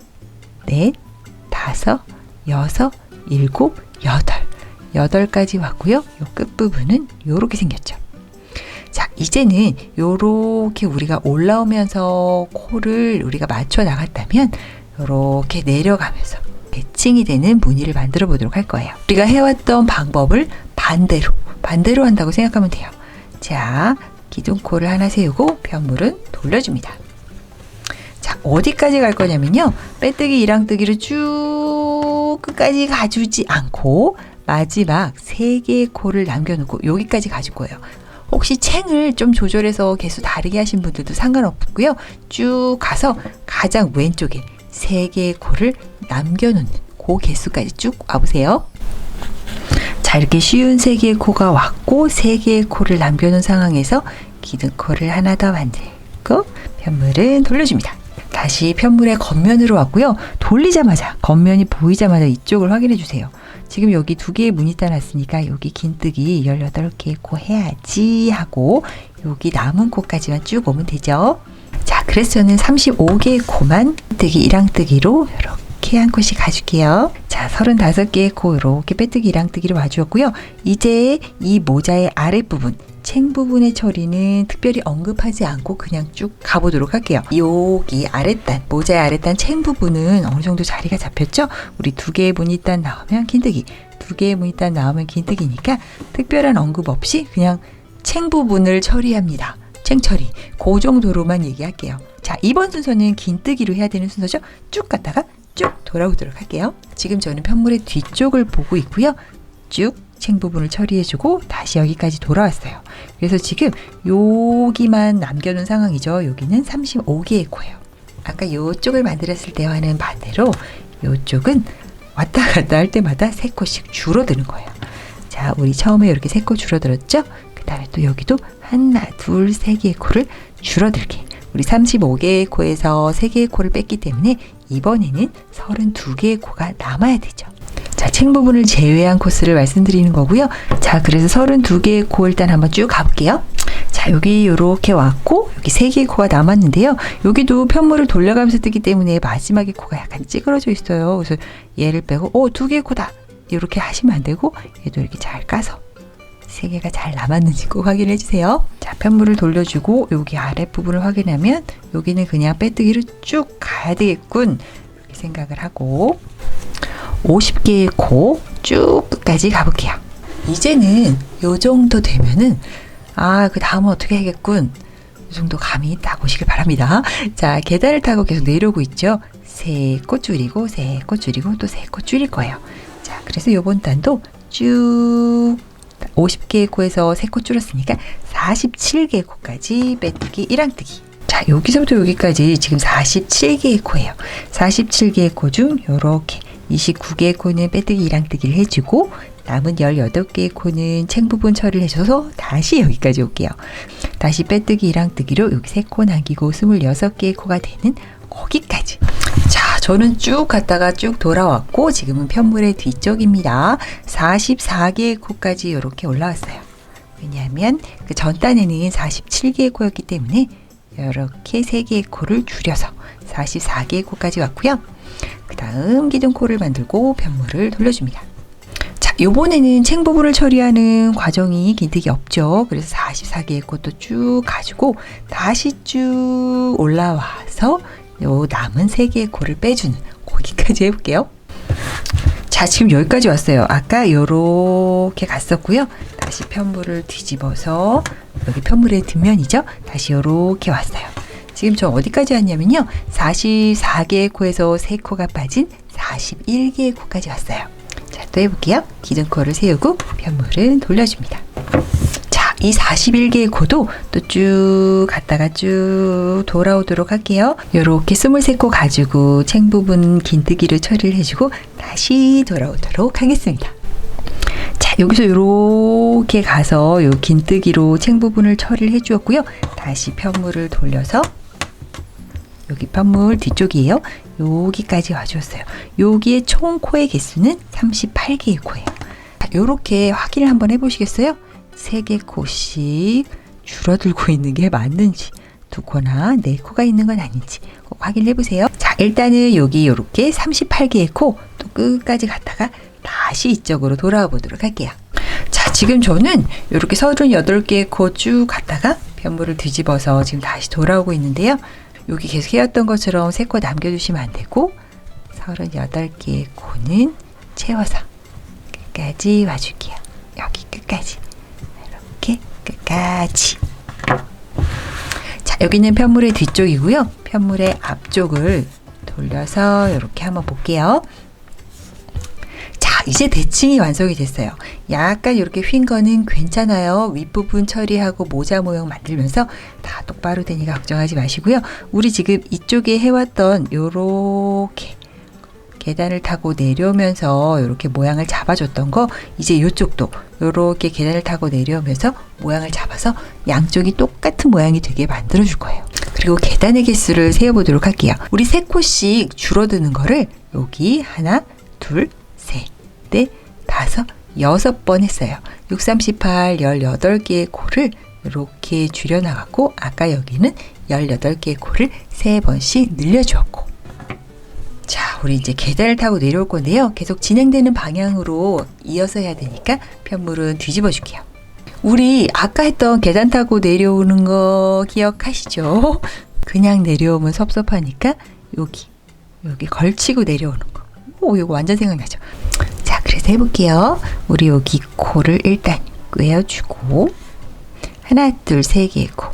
넷, 5, 6, 7, 8. 8까지 왔고요. 요 끝부분은 요렇게 생겼죠. 자, 이제는 요렇게 우리가 올라오면서 코를 우리가 맞춰 나갔다면 요렇게 내려가면서 대칭이 되는 무늬를 만들어 보도록 할 거예요. 우리가 해왔던 방법을 반대로 한다고 생각하면 돼요. 자, 기둥코를 하나 세우고 편물은 돌려줍니다. 자, 어디까지 갈 거냐면요. 빼뜨기 이랑뜨기를 쭉 끝까지 가주지 않고 마지막 3개의 코를 남겨놓고 여기까지 가줄 거예요. 혹시 챙을 좀 조절해서 개수 다르게 하신 분들도 상관없고요. 쭉 가서 가장 왼쪽에 3개의 코를 남겨놓는 그 개수까지 쭉 와보세요. 자, 이렇게 쉬운 3개의 코가 왔고 3개의 코를 남겨놓은 상황에서 기둥코를 하나 더 만들고 편물은 돌려줍니다. 다시 편물의 겉면으로 왔고요. 돌리자마자 겉면이 보이자마자 이쪽을 확인해 주세요. 지금 여기 2개의 문이 따놨으니까 여기 긴뜨기 18개의 코 해야지 하고 여기 남은 코까지만 쭉 오면 되죠. 자, 그래서 저는 35개의 코만 뜨기 이랑뜨기로 이렇게 한 코씩 가줄게요. 자, 35개의 코 이렇게 빼뜨기 이랑뜨기로 와주었고요. 이제 이 모자의 아랫부분 챙 부분의 처리는 특별히 언급하지 않고 그냥 쭉 가보도록 할게요. 여기 아랫단, 모자의 아랫단 챙 부분은 어느 정도 자리가 잡혔죠? 우리 2개의 문이 딱 나오면 긴뜨기, 2개의 문이 딱 나오면 긴뜨기니까 특별한 언급 없이 그냥 챙 부분을 처리합니다. 챙 처리. 그 정도로만 얘기할게요. 자, 이번 순서는 긴뜨기로 해야 되는 순서죠? 쭉 갔다가 쭉 돌아오도록 할게요. 지금 저는 편물의 뒤쪽을 보고 있고요. 쭉 챙 부분을 처리해주고 다시 여기까지 돌아왔어요. 그래서 지금 여기만 남겨놓은 상황이죠. 여기는 35개의 코예요. 아까 이쪽을 만들었을 때와는 반대로 이쪽은 왔다 갔다 할 때마다 3코씩 줄어드는 거예요. 자, 우리 처음에 이렇게 3코 줄어들었죠? 그 다음에 또 여기도 하나, 둘, 3개의 코를 줄어들게. 우리 35개의 코에서 3개의 코를 뺐기 때문에 이번에는 32개의 코가 남아야 되죠. 자, 챙 부분을 제외한 코스를 말씀드리는 거고요. 자, 그래서 32개의 코 일단 한번 쭉 가볼게요. 자, 여기 이렇게 왔고 여기 3개의 코가 남았는데요. 여기도 편물을 돌려가면서 뜨기 때문에 마지막에 코가 약간 찌그러져 있어요. 그래서 얘를 빼고 2개의 코다 이렇게 하시면 안 되고 얘도 이렇게 잘 까서 3개가 잘 남았는지 꼭 확인해 주세요. 자, 편물을 돌려주고 여기 아랫부분을 확인하면 여기는 그냥 빼뜨기로 쭉 가야 되겠군 이렇게 생각을 하고 50개의 코 쭉 끝까지 가볼게요. 이제는 요 정도 되면은 그 다음은 어떻게 해야겠군 이 정도 감이 딱 오시길 바랍니다. 자, 계단을 타고 계속 내려오고 있죠. 3코 줄이고 3코 줄이고 또 3코 줄일 거예요. 자, 그래서 요번 단도 쭉 50개의 코에서 3코 줄였으니까 47개의 코까지 빼뜨기 이랑뜨기. 자, 여기서부터 여기까지 지금 47개의 코예요. 47개의 코 중 요렇게 29개의 코는 빼뜨기 이랑뜨기를 해주고 남은 18개의 코는 챙 부분 처리를 해줘서 다시 여기까지 올게요. 다시 빼뜨기 이랑뜨기로 여기 3코 남기고 26개의 코가 되는 거기까지. 자, 저는 쭉 갔다가 쭉 돌아왔고 지금은 편물의 뒤쪽입니다. 44개의 코까지 이렇게 올라왔어요. 왜냐하면 그 전 단에는 47개의 코였기 때문에 이렇게 3개의 코를 줄여서 44개의 코까지 왔고요. 그 다음 기둥코를 만들고 편물을 돌려줍니다. 자, 요번에는 챙 부분을 처리하는 과정이 긴뜨기 없죠. 그래서 44개의 코도 쭉 가지고 다시 쭉 올라와서 요 남은 3개의 코를 빼주는 거기까지 해볼게요. 자, 지금 여기까지 왔어요. 아까 요렇게 갔었고요. 다시 편물을 뒤집어서 여기 편물의 뒷면이죠. 다시 요렇게 왔어요. 지금 저 어디까지 왔냐면요. 44개의 코에서 3코가 빠진 41개의 코까지 왔어요. 자, 또 해볼게요. 기둥코를 세우고 편물은 돌려줍니다. 자, 이 41개의 코도 또 쭉 갔다가 쭉 돌아오도록 할게요. 요렇게 23코 가지고 챙 부분 긴뜨기를 처리를 해주고 다시 돌아오도록 하겠습니다. 자, 여기서 요렇게 가서 요 긴뜨기로 챙 부분을 처리를 해주었고요. 다시 편물을 돌려서 여기 편물 뒤쪽이에요. 여기까지 와주었어요. 여기에 총 코의 개수는 38개의 코예요. 자, 요렇게 확인을 한번 해보시겠어요? 3개 코씩 줄어들고 있는 게 맞는지 2코나 4코가 있는 건 아닌지 꼭 확인해 보세요. 자, 일단은 여기 이렇게 38개의 코 또 끝까지 갔다가 다시 이쪽으로 돌아와 보도록 할게요. 자, 지금 저는 이렇게 38개의 코 쭉 갔다가 편물을 뒤집어서 지금 다시 돌아오고 있는데요. 여기 계속 해왔던 것처럼 3코 남겨주시면 안 되고 38개의 코는 채워서 끝까지 와줄게요. 여기 끝까지 이렇게 끝까지. 자, 여기는 편물의 뒤쪽이고요. 편물의 앞쪽을 돌려서 이렇게 한번 볼게요. 자, 이제 대칭이 완성이 됐어요. 약간 이렇게 휜 거는 괜찮아요. 윗부분 처리하고 모자 모양 만들면서 다 똑바로 되니까 걱정하지 마시고요. 우리 지금 이쪽에 해왔던 요렇게 계단을 타고 내려오면서 이렇게 모양을 잡아줬던 거, 이제 이쪽도 이렇게 계단을 타고 내려오면서 모양을 잡아서 양쪽이 똑같은 모양이 되게 만들어줄 거예요. 그리고 계단의 개수를 세어보도록 할게요. 우리 3코씩 줄어드는 거를 여기 하나, 둘, 셋, 넷, 다섯, 6번 했어요. 6, 38, 18개의 코를 이렇게 줄여나갔고, 아까 여기는 18개의 코를 3번씩 늘려주었고, 자, 우리 이제 계단을 타고 내려올 건데요. 계속 진행되는 방향으로 이어서 해야 되니까 편물은 뒤집어 줄게요. 우리 아까 했던 계단 타고 내려오는 거 기억하시죠? 그냥 내려오면 섭섭하니까 여기 걸치고 내려오는 거. 오, 이거 완전 생각나죠? 자, 그래서 해볼게요. 우리 여기 코를 일단 꿰어주고, 하나, 둘, 세 개의 코.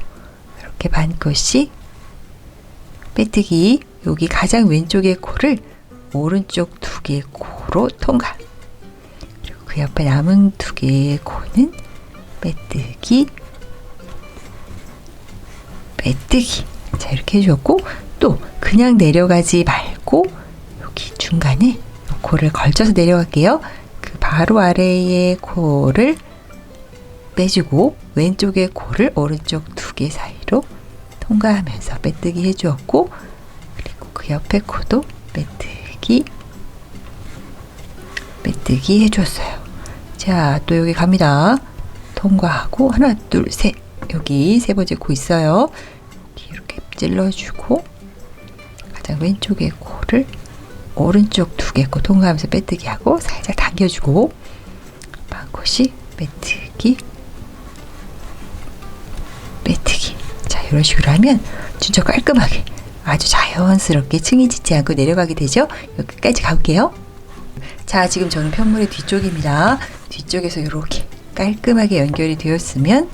이렇게 반코씩 빼뜨기. 여기 가장 왼쪽의 코를 오른쪽 2개의 코로 통과. 그리고 그 옆에 남은 2개의 코는 빼뜨기, 빼뜨기. 자, 이렇게 해주었고, 또 그냥 내려가지 말고 여기 중간에 이 코를 걸쳐서 내려갈게요. 그 바로 아래의 코를 빼주고 왼쪽의 코를 오른쪽 2개 사이로 통과하면서 빼뜨기 해주었고, 그 옆에 코도 빼뜨기, 빼뜨기 해줬어요. 자, 또 여기 갑니다. 통과하고 하나, 둘, 셋. 여기 3번째 코 있어요. 여기 이렇게 찔러주고 가장 왼쪽의 코를 오른쪽 2개 코 통과하면서 빼뜨기 하고 살짝 당겨주고 반코씩 빼뜨기, 빼뜨기. 자, 이런 식으로 하면 진짜 깔끔하게 아주 자연스럽게 층이 짙지 않고 내려가게 되죠. 여기까지 가볼게요. 자, 지금 저는 편물의 뒤쪽입니다. 뒤쪽에서 이렇게 깔끔하게 연결이 되었으면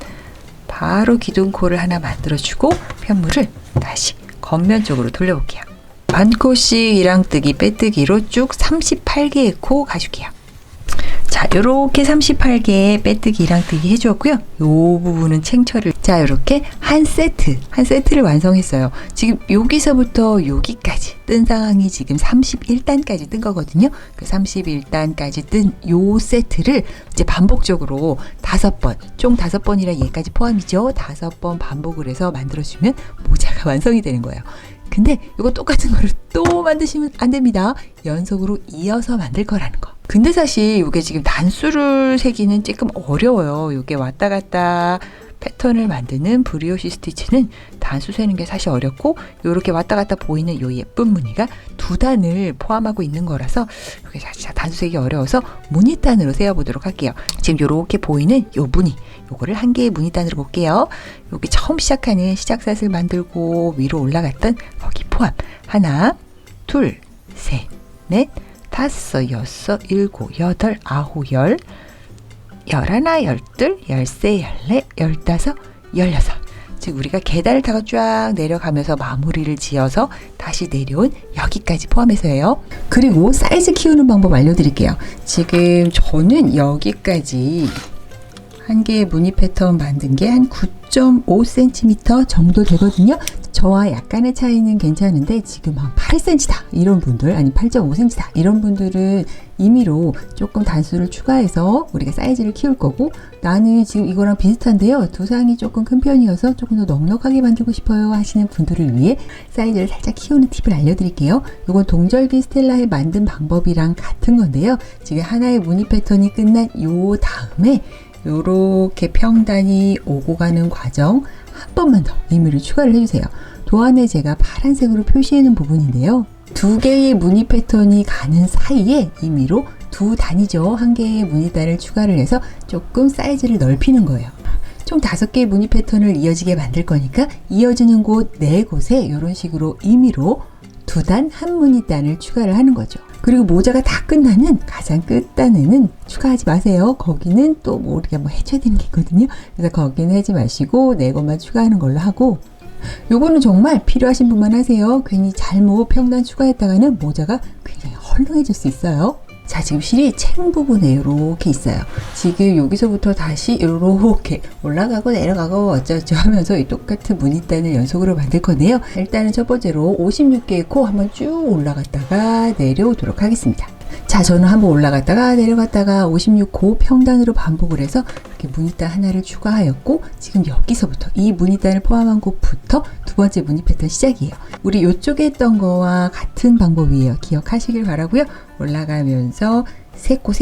바로 기둥코를 하나 만들어주고 편물을 다시 겉면 쪽으로 돌려볼게요. 반코씩 이랑뜨기 빼뜨기로 쭉 38개의 코 가줄게요. 자, 요렇게 38개의 빼뜨기 이랑뜨기 해주었고요. 요 부분은 챙철을, 자, 요렇게 한 세트를 완성했어요. 지금 여기서부터 여기까지 뜬 상황이 지금 31단까지 뜬 거거든요. 그 31단까지 뜬 요 세트를 이제 반복적으로 5번, 총 5번이라 얘까지 포함이죠. 5번 반복을 해서 만들어주면 모자가 완성이 되는 거예요. 근데 이거 똑같은 거를 또 만드시면 안 됩니다. 연속으로 이어서 만들 거라는 거. 근데 사실 이게 지금 단수를 세기는 조금 어려워요. 이게 왔다 갔다 패턴을 만드는 브리오시 스티치는 단수 세는 게 사실 어렵고, 이렇게 왔다 갔다 보이는 이 예쁜 무늬가 2단을 포함하고 있는 거라서 이게 진짜 단수 세기 어려워서 무늬단으로 세어보도록 할게요. 지금 이렇게 보이는 이 무늬, 요거를 1개의 무늬단으로 볼게요. 여기 처음 시작하는 시작샷을 만들고 위로 올라갔던 거기 포함. 하나, 둘, 셋, 넷, 다섯, 여섯, 일곱, 여덟, 아홉, 열, 열하나, 열둘, 열세, 열네, 열다섯, 열여섯. 즉 우리가 계단을 타고 쫙 내려가면서 마무리를 지어서 다시 내려온 여기까지 포함해서예요. 그리고 사이즈 키우는 방법 알려드릴게요. 지금 저는 여기까지 1개의 무늬 패턴 만든 게 한 9.5cm 정도 되거든요. 저와 약간의 차이는 괜찮은데 지금 한 8cm다 이런 분들, 아니 8.5cm다 이런 분들은 임의로 조금 단수를 추가해서 우리가 사이즈를 키울 거고, 나는 지금 이거랑 비슷한데요, 두상이 조금 큰 편이어서 조금 더 넉넉하게 만들고 싶어요 하시는 분들을 위해 사이즈를 살짝 키우는 팁을 알려드릴게요. 이건 동절기 스텔라에 만든 방법이랑 같은 건데요, 지금 하나의 무늬 패턴이 끝난 요 다음에 요렇게 평단이 오고 가는 과정 한 번만 더 임의로 추가를 해주세요. 도안에 제가 파란색으로 표시해 놓은 부분인데요, 2개의 무늬 패턴이 가는 사이에 임의로 2단이죠. 1개의 무늬단을 추가를 해서 조금 사이즈를 넓히는 거예요. 총 5개의 무늬 패턴을 이어지게 만들 거니까 이어지는 곳 4곳에 이런 식으로 임의로 2단 한 무늬단을 추가를 하는 거죠. 그리고 모자가 다 끝나는 가장 끝단에는 추가하지 마세요. 거기는 또 우리가 뭐 해줘야 되는 게 있거든요. 그래서 거기는 하지 마시고 4곳만 추가하는 걸로 하고, 요거는 정말 필요하신 분만 하세요. 괜히 잘못 평단 추가했다가는 모자가 굉장히 헐렁해질 수 있어요. 자, 지금 실이 챙 부분에 이렇게 있어요. 지금 여기서부터 다시 이렇게 올라가고 내려가고 어쩌죠 하면서 이 똑같은 무늬단을 연속으로 만들 건데요. 일단은 첫 번째로 56개의 코 한번 쭉 올라갔다가 내려오도록 하겠습니다. 자, 저는 한번 올라갔다가 내려갔다가 56코 평단으로 반복을 해서 이렇게 무늬단 하나를 추가하였고, 지금 여기서부터 이 무늬단을 포함한 곳부터 두 번째 무늬 패턴 시작이에요. 우리 이쪽에 했던 거와 같은 방법이에요. 기억하시길 바라고요. 올라가면서 세 코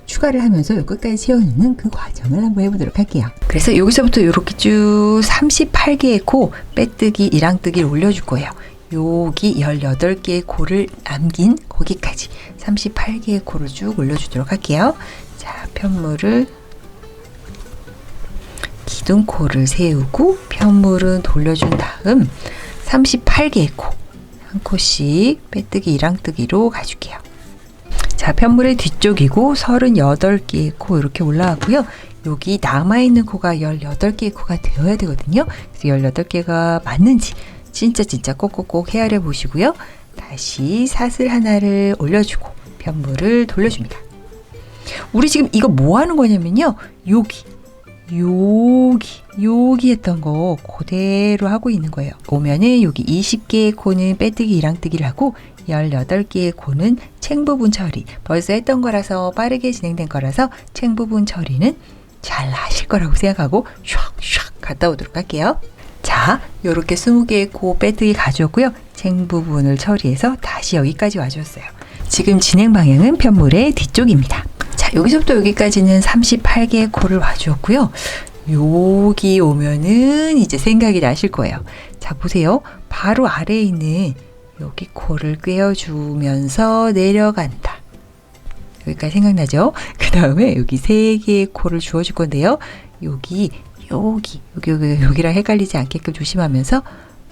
추가를 하면서 요 끝까지 채워넣는 그 과정을 한번 해보도록 할게요. 그래서 여기서부터 이렇게 쭉 38개의 코 빼뜨기, 이랑뜨기를 올려줄 거예요. 여기 18개의 코를 남긴 거기까지 38개의 코를 쭉 올려주도록 할게요. 자, 편물을 기둥코를 세우고 편물은 돌려준 다음 38개의 코, 한 코씩 빼뜨기, 이랑뜨기로 가줄게요. 자, 편물의 뒤쪽이고 38개의 코 이렇게 올라가고요. 여기 남아있는 코가 18개의 코가 되어야 되거든요. 그래서 18개가 맞는지 진짜 꼭꼭꼭 헤아려 보시고요. 다시 사슬 하나를 올려주고 편물을 돌려줍니다. 우리 지금 이거 뭐 하는 거냐면요. 여기 했던 거 그대로 하고 있는 거예요. 오면은 여기 20개의 코는 빼뜨기, 이랑뜨기를 하고 18개의 코는 챙 부분 처리. 벌써 했던 거라서 빠르게 진행된 거라서 챙 부분 처리는 잘 하실 거라고 생각하고 샥샥 갔다 오도록 할게요. 자, 요렇게 20개의 코 빼뜨기 가져오고요. 챙 부분을 처리해서 다시 여기까지 와주었어요. 지금 진행 방향은 편물의 뒤쪽입니다. 자, 여기서부터 여기까지는 38개의 코를 와주었고요. 여기 오면은 이제 생각이 나실 거예요. 자, 보세요. 바로 아래에 있는 여기 코를 꿰어주면서 내려간다. 여기까지 생각나죠? 그 다음에 여기 3개의 코를 주워줄 건데요. 여기랑 헷갈리지 않게끔 조심하면서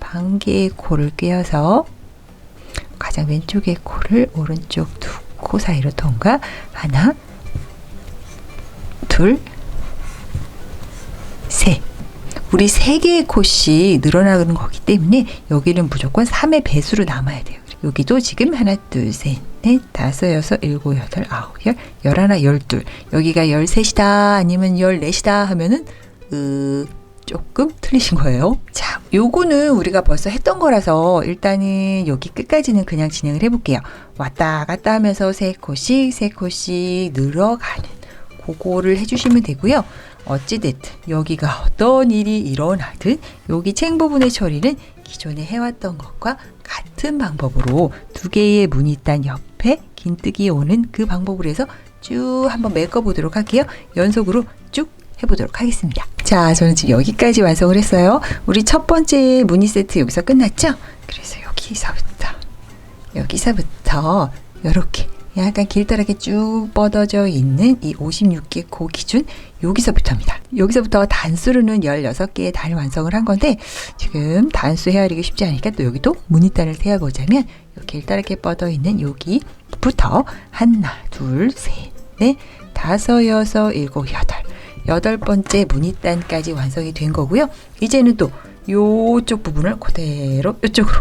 반개의 코를 꿰어서 가장 왼쪽의 코를 오른쪽 두 코 사이로 통과. 하나, 둘, 셋. 우리 3개의 코씩 늘어나는 거기 때문에 여기는 무조건 3의 배수로 남아야 돼요. 여기도 지금 하나, 둘, 셋, 넷, 다섯, 여섯, 일곱, 여덟, 아홉, 열, 열하나, 열둘. 여기가 13이다 아니면 14이다 하면은 조금 틀리신 거예요. 자, 요거는 우리가 벌써 했던 거라서 일단은 여기 끝까지는 그냥 진행을 해볼게요. 왔다 갔다 하면서 3코씩 늘어가는 그거를 해주시면 되고요. 어찌됐든 여기가 어떤 일이 일어나든 여기 챙 부분의 처리는 기존에 해왔던 것과 같은 방법으로 2개의 무늬단 옆에 긴뜨기 오는 그 방법으로 해서 쭉 한번 메꿔보도록 할게요. 연속으로 쭉 해보도록 하겠습니다. 자, 저는 지금 여기까지 완성을 했어요. 우리 첫 번째 무늬 세트 여기서 끝났죠? 그래서 여기서부터 이렇게 약간 길다랗게 쭉 뻗어져 있는 이 56개 코 기준 여기서부터입니다. 여기서부터 단수로는 16개의 단 완성을 한 건데 지금 단수 헤아리기 쉽지 않으니까 또 여기도 무늬단을 세어보자면 이렇게 길다랗게 뻗어 있는 여기부터 하나, 둘, 셋, 넷, 다섯, 여섯, 일곱, 여덟 번째 무늬단까지 완성이 된 거고요. 이제는 또 요쪽 부분을 그대로 이쪽으로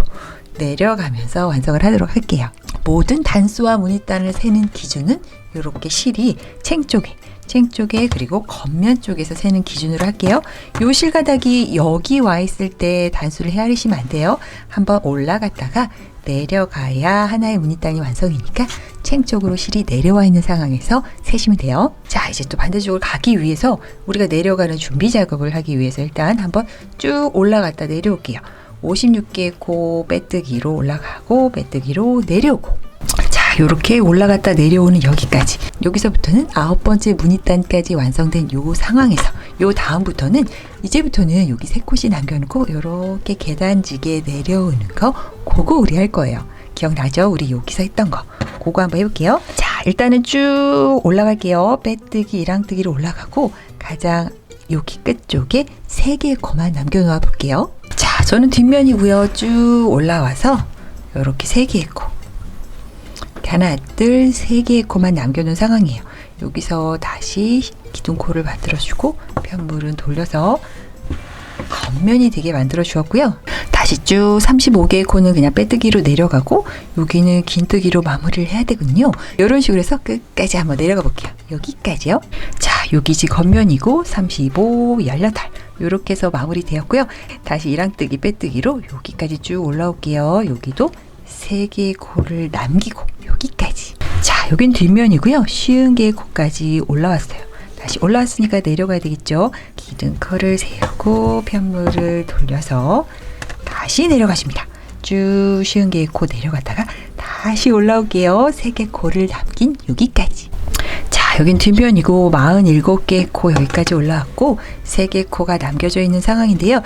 내려가면서 완성을 하도록 할게요. 모든 단수와 무늬단을 세는 기준은 이렇게 실이 챙 쪽에 그리고 겉면 쪽에서 세는 기준으로 할게요. 요 실가닥이 여기 와 있을 때 단수를 헤아리시면 안 돼요. 한번 올라갔다가 내려가야 하나의 무늬단이 완성이니까 챙 쪽으로 실이 내려와 있는 상황에서 세시면 돼요. 자, 이제 또 반대쪽으로 가기 위해서 우리가 내려가는 준비 작업을 하기 위해서 일단 한번 쭉 올라갔다 내려올게요. 56개 코 빼뜨기로 올라가고 빼뜨기로 내려오고. 자, 요렇게 올라갔다 내려오는 여기까지. 여기서부터는 9번째 무늬단까지 완성된 요 상황에서 요 다음부터는 이제부터는 여기 3코씩 남겨놓고 요렇게 계단지게 내려오는 거 그거 우리 할 거예요. 기억나죠? 우리 여기서 했던 거. 그거 한번 해볼게요. 자, 일단은 쭉 올라갈게요. 빼뜨기, 이랑뜨기로 올라가고 가장 여기 끝쪽에 3개의 코만 남겨놓아 볼게요. 자, 저는 뒷면이고요. 쭉 올라와서 이렇게 3개의 코. 하나, 둘, 3개의 코만 남겨놓은 상황이에요. 여기서 다시 기둥코를 만들어주고 편물은 돌려서 겉면이 되게 만들어 주었고요. 다시 쭉 35개의 코는 그냥 빼뜨기로 내려가고 여기는 긴뜨기로 마무리를 해야 되거든요. 이런 식으로 해서 끝까지 한번 내려가 볼게요. 여기까지요. 자, 여기 지 겉면이고 35, 18 이렇게 해서 마무리 되었고요. 다시 이랑뜨기 빼뜨기로 여기까지 쭉 올라올게요. 여기도 3개의 코를 남기고 여기까지. 자, 여긴 뒷면이고요. 50개의 코까지 올라왔어요. 다시 올라왔으니까 내려가야 되겠죠. 기둥코를 세우고 편물을 돌려서 다시 내려가십니다. 쭉 50개의 코 내려갔다가 다시 올라올게요. 3개 코를 남긴 여기까지. 자, 여긴 뒷면이고 47개의 코 여기까지 올라왔고 3개 코가 남겨져 있는 상황인데요.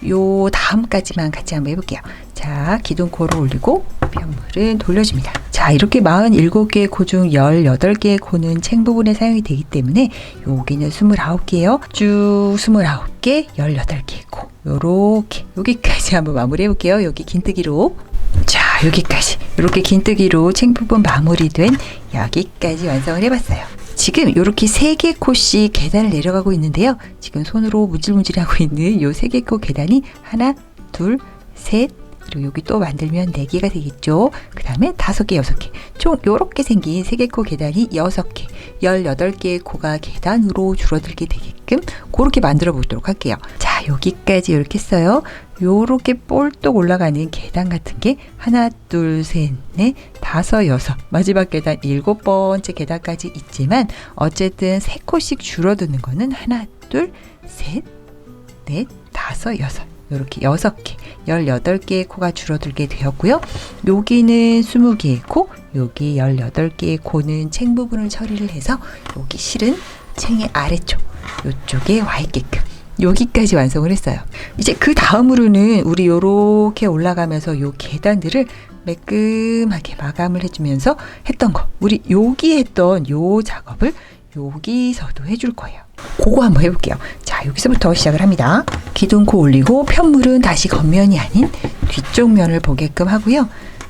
요 다음까지만 같이 한번 해볼게요. 자, 기둥코를 올리고 편물을 돌려줍니다. 자, 이렇게 47개의 코 중 18개의 코는 챙 부분에 사용이 되기 때문에 여기는 29개요. 쭉 29개, 18개의 코 요렇게 여기까지 한번 마무리 해볼게요. 여기 긴뜨기로. 자, 여기까지 이렇게 긴뜨기로 챙 부분 마무리된 여기까지 완성을 해봤어요. 지금 이렇게 3개 코씩 계단을 내려가고 있는데요. 지금 손으로 문질문질하고 있는 요 3개 코 계단이 하나, 둘, 셋, 그리고 여기 또 만들면 4개가 되겠죠. 그 다음에 5개, 6개. 총 요렇게 생긴 3개 코 계단이 6개, 18개의 코가 계단으로 줄어들게 되게끔 그렇게 만들어 보도록 할게요. 자, 여기까지 이렇게 했어요. 요렇게 볼록 올라가는 계단 같은 게 하나, 둘, 셋, 넷, 다섯, 여섯. 마지막 계단 7번째 계단까지 있지만 어쨌든 3코씩 줄어드는 거는 하나, 둘, 셋, 넷, 다섯, 여섯. 이렇게 6개, 18개의 코가 줄어들게 되었고요. 여기는 20개의 코, 여기 18개의 코는 챙 부분을 처리를 해서 여기 실은 챙의 아래쪽, 이쪽에 와 있게끔 여기까지 완성을 했어요. 이제 그 다음으로는 우리 요렇게 올라가면서 요 계단들을 매끈하게 마감을 해주면서 했던 거, 우리 여기 했던 요 작업을 여기서도 해줄 거예요. 그거 한번 해볼게요. 자, 여기서부터 시작을 합니다. 기둥코 올리고 편물은 다시 겉면이 아닌 뒤쪽 면을 보게끔 하고요.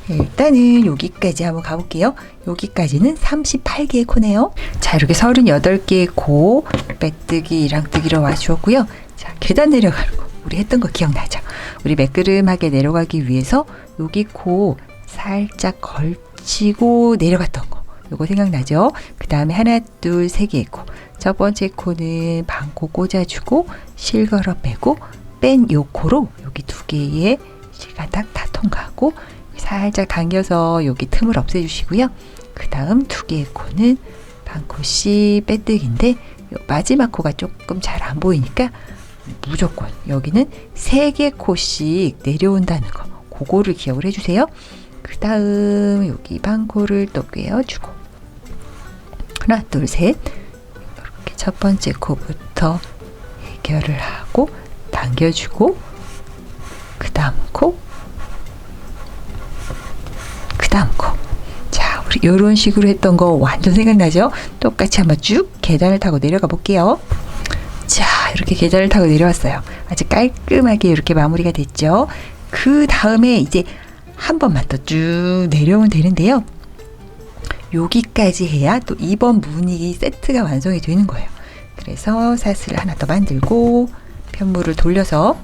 일단은 여기까지 한번 가볼게요. 여기까지는 38개의 코네요. 자, 이렇게 38개의 코 빼뜨기, 이랑뜨기로 와주었고요. 자, 계단 내려가는 거 우리 했던 거 기억나죠? 우리 매끄름하게 내려가기 위해서 여기 코 살짝 걸치고 내려갔던 거 요거 생각나죠? 그 다음에 하나, 둘, 3개의 코. 첫 번째 코는 반코 꽂아주고 실 걸어 빼고 뺀 요 코로 여기 2개의 실가닥 다 통과하고 살짝 당겨서 여기 틈을 없애주시고요. 그 다음 2개의 코는 반코씩 빼뜨기인데 요 마지막 코가 조금 잘 안 보이니까 무조건 여기는 3개 코씩 내려온다는 거 그거를 기억을 해주세요. 그 다음 여기 반코를 또 꿰어주고 하나, 둘, 셋 이렇게 첫 번째 코부터 해결을 하고 당겨주고 그 다음 코, 그 다음 코. 자, 우리 이런 식으로 했던 거 완전 생각나죠? 똑같이 한번 쭉 계단을 타고 내려가 볼게요. 자, 이렇게 계단을 타고 내려왔어요. 아주 깔끔하게 이렇게 마무리가 됐죠. 그 다음에 이제 한 번만 더 쭉 내려오면 되는데요. 여기까지 해야 또 2번 무늬 세트가 완성이 되는 거예요. 그래서 사슬을 하나 더 만들고 편물을 돌려서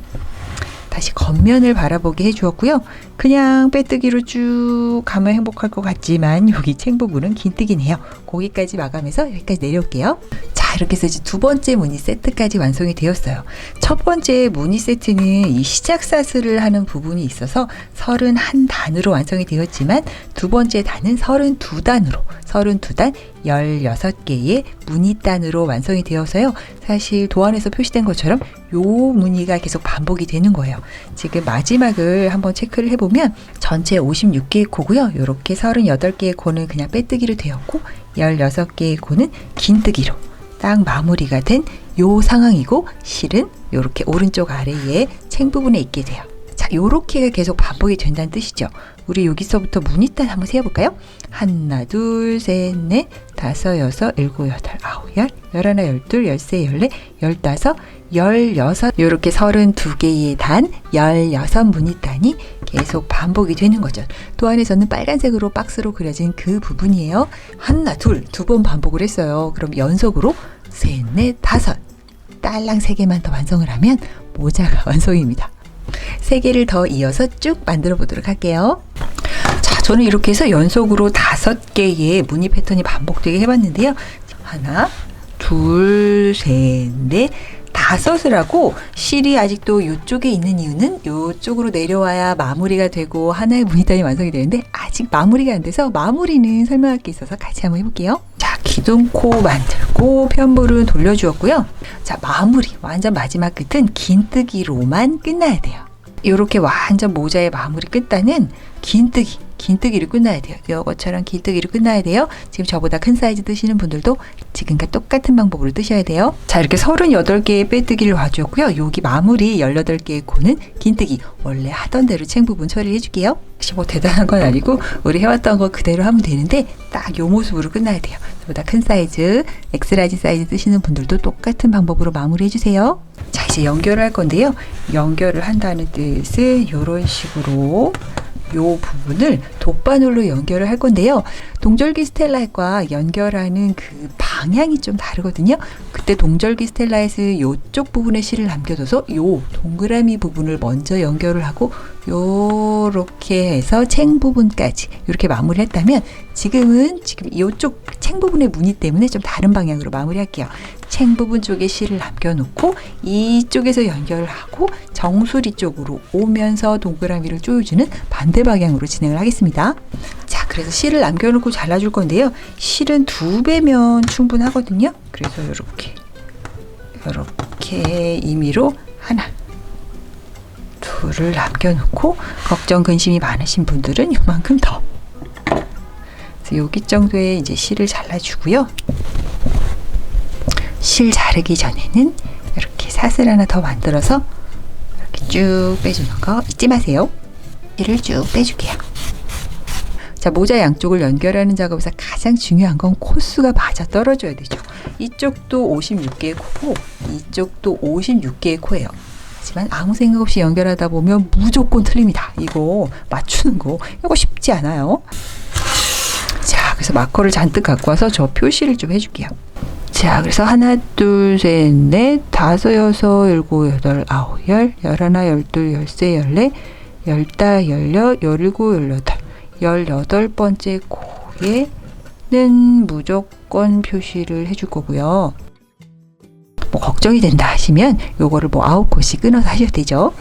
다시 겉면을 바라보게 해주었고요. 그냥 빼뜨기로 쭉 가면 행복할 것 같지만 여기 챙 부분은 긴뜨기네요. 거기까지 마감해서 여기까지 내려올게요. 자, 이렇게 해서 이제 2번째 무늬 세트까지 완성이 되었어요. 첫 번째 무늬 세트는 이 시작 사슬을 하는 부분이 있어서 31단으로 완성이 되었지만 두 번째 단은 32단으로 32단 16개의 무늬단으로 완성이 되어서요. 사실 도안에서 표시된 것처럼 요 무늬가 계속 반복이 되는 거예요. 지금 마지막을 한번 체크를 해보면 전체 56개의 코고요. 이렇게 38개의 코는 그냥 빼뜨기로 되었고 16개의 코는 긴뜨기로 딱 마무리가 된 요 상황이고 실은 이렇게 오른쪽 아래에 챙 부분에 있게 돼요. 자, 요렇게가 계속 반복이 된다는 뜻이죠. 우리 여기서부터 무늬단 한번 세어볼까요? 하나, 둘, 셋, 넷, 다섯, 여섯, 일곱, 여덟, 아홉, 열, 열하나, 열둘, 열세, 열네, 열다섯, 16 이렇게 32개의 단 16 무늬단이 계속 반복이 되는 거죠. 또 안에서는 빨간색으로 박스로 그려진 그 부분이에요. 하나, 둘, 2번 반복을 했어요. 그럼 연속으로 셋, 넷, 다섯 딸랑 3개만 더 완성을 하면 모자가 완성입니다. 3개를 더 이어서 쭉 만들어 보도록 할게요. 자, 저는 이렇게 해서 연속으로 5개의 무늬 패턴이 반복되게 해봤는데요. 하나, 둘, 셋, 넷, 5을 하고 실이 아직도 이쪽에 있는 이유는 이쪽으로 내려와야 마무리가 되고 하나의 무늬단이 완성이 되는데 아직 마무리가 안 돼서 마무리는 설명할 게 있어서 같이 한번 해볼게요. 자, 기둥코 만들고 편볼은 돌려주었고요. 자, 마무리 완전 마지막 끝은 긴뜨기로만 끝나야 돼요. 이렇게 완전 모자의 마무리 끝단은 긴뜨기로 끝나야 돼요. 이것처럼 긴뜨기로 끝나야 돼요. 지금 저보다 큰 사이즈 뜨시는 분들도 지금과 똑같은 방법으로 뜨셔야 돼요. 자, 이렇게 38개의 빼뜨기를 와주었고요. 여기 마무리 18개의 코는 긴뜨기. 원래 하던 대로 챙 부분 처리를 해줄게요. 혹시 뭐 대단한 건 아니고 우리 해왔던 거 그대로 하면 되는데 딱 요 모습으로 끝나야 돼요. 저보다 큰 사이즈, 엑스라지 사이즈 뜨시는 분들도 똑같은 방법으로 마무리 해주세요. 자, 이제 연결을 할 건데요. 연결을 한다는 뜻은 이런 식으로 요 부분을 돗바늘로 연결을 할 건데요. 동절기 스텔라잇과 연결하는 그 방향이 좀 다르거든요. 그때 동절기 스텔라잇은 요쪽 부분에 실을 남겨둬서 요 동그라미 부분을 먼저 연결을 하고 요렇게 해서 챙 부분까지 이렇게 마무리를 했다면 지금 요쪽 챙 부분의 무늬 때문에 좀 다른 방향으로 마무리할게요. 챙 부분 쪽에 실을 남겨놓고 이쪽에서 연결을 하고 정수리 쪽으로 오면서 동그라미를 조여주는 반대 방향으로 진행을 하겠습니다. 자, 그래서 실을 남겨놓고 잘라줄 건데요. 실은 2배면 충분하거든요. 그래서 이렇게 임의로 하나, 둘을 남겨놓고 걱정 근심이 많으신 분들은 요만큼 더. 그래서 여기 정도의 이제 실을 잘라주고요. 실 자르기 전에는 이렇게 사슬 하나 더 만들어서 이렇게 쭉 빼주는 거 잊지 마세요. 실을 쭉 빼줄게요. 자, 모자 양쪽을 연결하는 작업에서 가장 중요한 건 코수가 맞아 떨어져야 되죠. 이쪽도 56개의 코고 이쪽도 56개의 코예요. 하지만 아무 생각 없이 연결하다 보면 무조건 틀립니다. 이거 맞추는 거 이거 쉽지 않아요. 자, 그래서 마커를 잔뜩 갖고 와서 저 표시를 좀 해줄게요. 자, 그래서 하나, 둘, 셋, 넷, 다섯, 여섯, 일곱, 여덟, 아홉, 열, 열하나, 열둘, 열세, 열네, 열다, 열여, 열일곱, 열여덟, 18번째 코에는 무조건 표시를 해줄 거고요. 뭐 걱정이 된다 하시면 요거를 뭐 9코씩 끊어서 하셔도 되죠.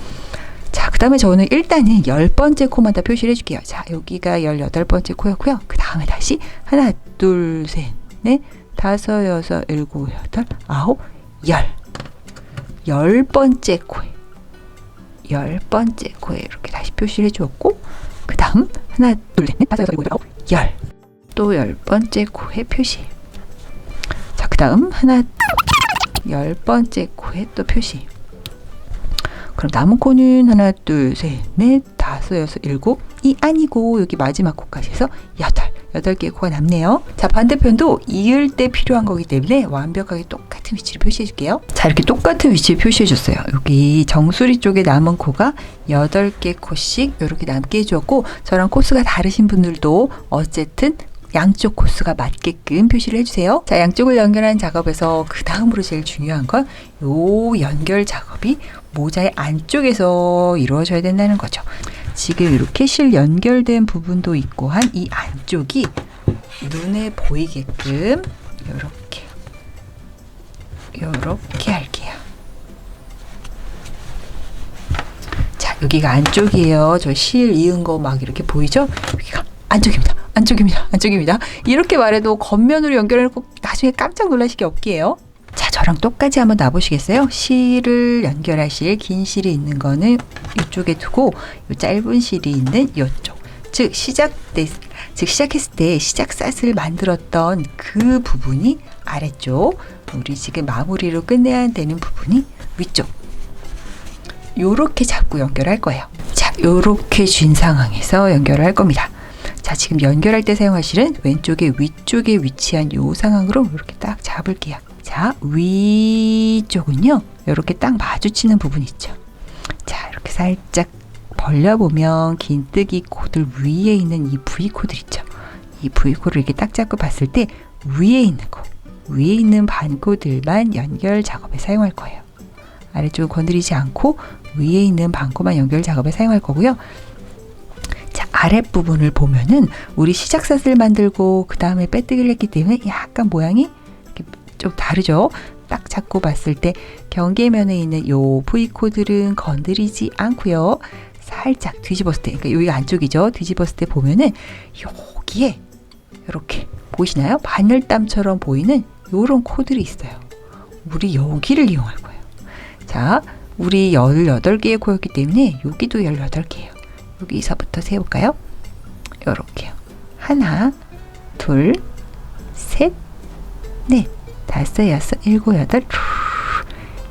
자, 그 다음에 저는 일단은 10번째 코마다 표시를 해줄게요. 자, 여기가 18번째 코였고요. 그 다음에 다시 하나, 둘, 셋, 넷, 다섯, 여섯, 일곱, 여덟, 아홉, 열. 10번째 코에 10번째 코에 이렇게 다시 표시를 해주었고, 그 다음 하나, 둘, 셋, 넷, 다섯, 여섯, 일곱, 여덟, 아홉, 열. 또 10번째 코에 표시. 자, 그 다음 하나, 10번째 코에 또 표시. 그럼 남은 코는 하나, 둘, 셋, 넷, 다섯, 여섯, 일곱이 아니고 여기 마지막 코까지 해서 8개의 코가 남네요. 자, 반대편도 이을 때 필요한 거기 때문에 완벽하게 똑같은 위치를 표시해 줄게요. 자, 이렇게 똑같은 위치를 표시해 줬어요. 여기 정수리 쪽에 남은 코가 8개 코씩 이렇게 남게 해주었고, 저랑 코스가 다르신 분들도 어쨌든 양쪽 코스가 맞게끔 표시를 해주세요. 자, 양쪽을 연결하는 작업에서 그 다음으로 제일 중요한 건 요 연결 작업이 모자의 안쪽에서 이루어져야 된다는 거죠. 지금 이렇게 실 연결된 부분도 있고 한 이 안쪽이 눈에 보이게끔 요렇게 할게요. 자, 여기가 안쪽이에요. 저 실 이은 거 막 이렇게 보이죠? 여기가 안쪽입니다. 이렇게 말해도 겉면으로 연결해놓고 나중에 깜짝 놀라시기 없게요. 자, 저랑 똑같이 한번 놔보시겠어요? 실을 연결하실 긴 실이 있는 거는 이쪽에 두고 이 짧은 실이 있는 이쪽, 즉 시작했을 때 시작 삿을 만들었던 그 부분이 아래쪽, 우리 지금 마무리로 끝내야 되는 부분이 위쪽. 요렇게 잡고 연결할 거예요. 자, 요렇게 쥔 상황에서 연결을 할 겁니다. 자, 지금 연결할 때 사용할 실은 왼쪽에 위쪽에 위치한 요 상황으로 이렇게 딱 잡을게요. 자, 위쪽은요, 이렇게 딱 마주치는 부분 있죠. 자, 이렇게 살짝 벌려보면 긴뜨기 코들 위에 있는 이 V코들 있죠. 이 V코를 이렇게 딱 잡고 봤을 때 위에 있는 코, 위에 있는 반코들만 연결 작업에 사용할 거예요. 아래쪽을 건드리지 않고 위에 있는 반코만 연결 작업에 사용할 거고요. 자, 아랫부분을 보면은 우리 시작샷을 만들고 그 다음에 빼뜨기를 했기 때문에 약간 모양이 이렇게 좀 다르죠. 딱 잡고 봤을 때 경계면에 있는 요 V코들은 건드리지 않고요. 살짝 뒤집었을 때, 그러니까 여기가 안쪽이죠. 뒤집었을 때 보면은 여기에 이렇게 보이시나요? 바늘땀처럼 보이는 요런 코들이 있어요. 우리 여기를 이용할 거예요. 자, 우리 18개의 코였기 때문에 여기도 18개예요. 여기서부터 세볼까요? 요렇게요. 하나, 둘, 셋, 넷, 다섯, 여섯, 일곱, 여덟,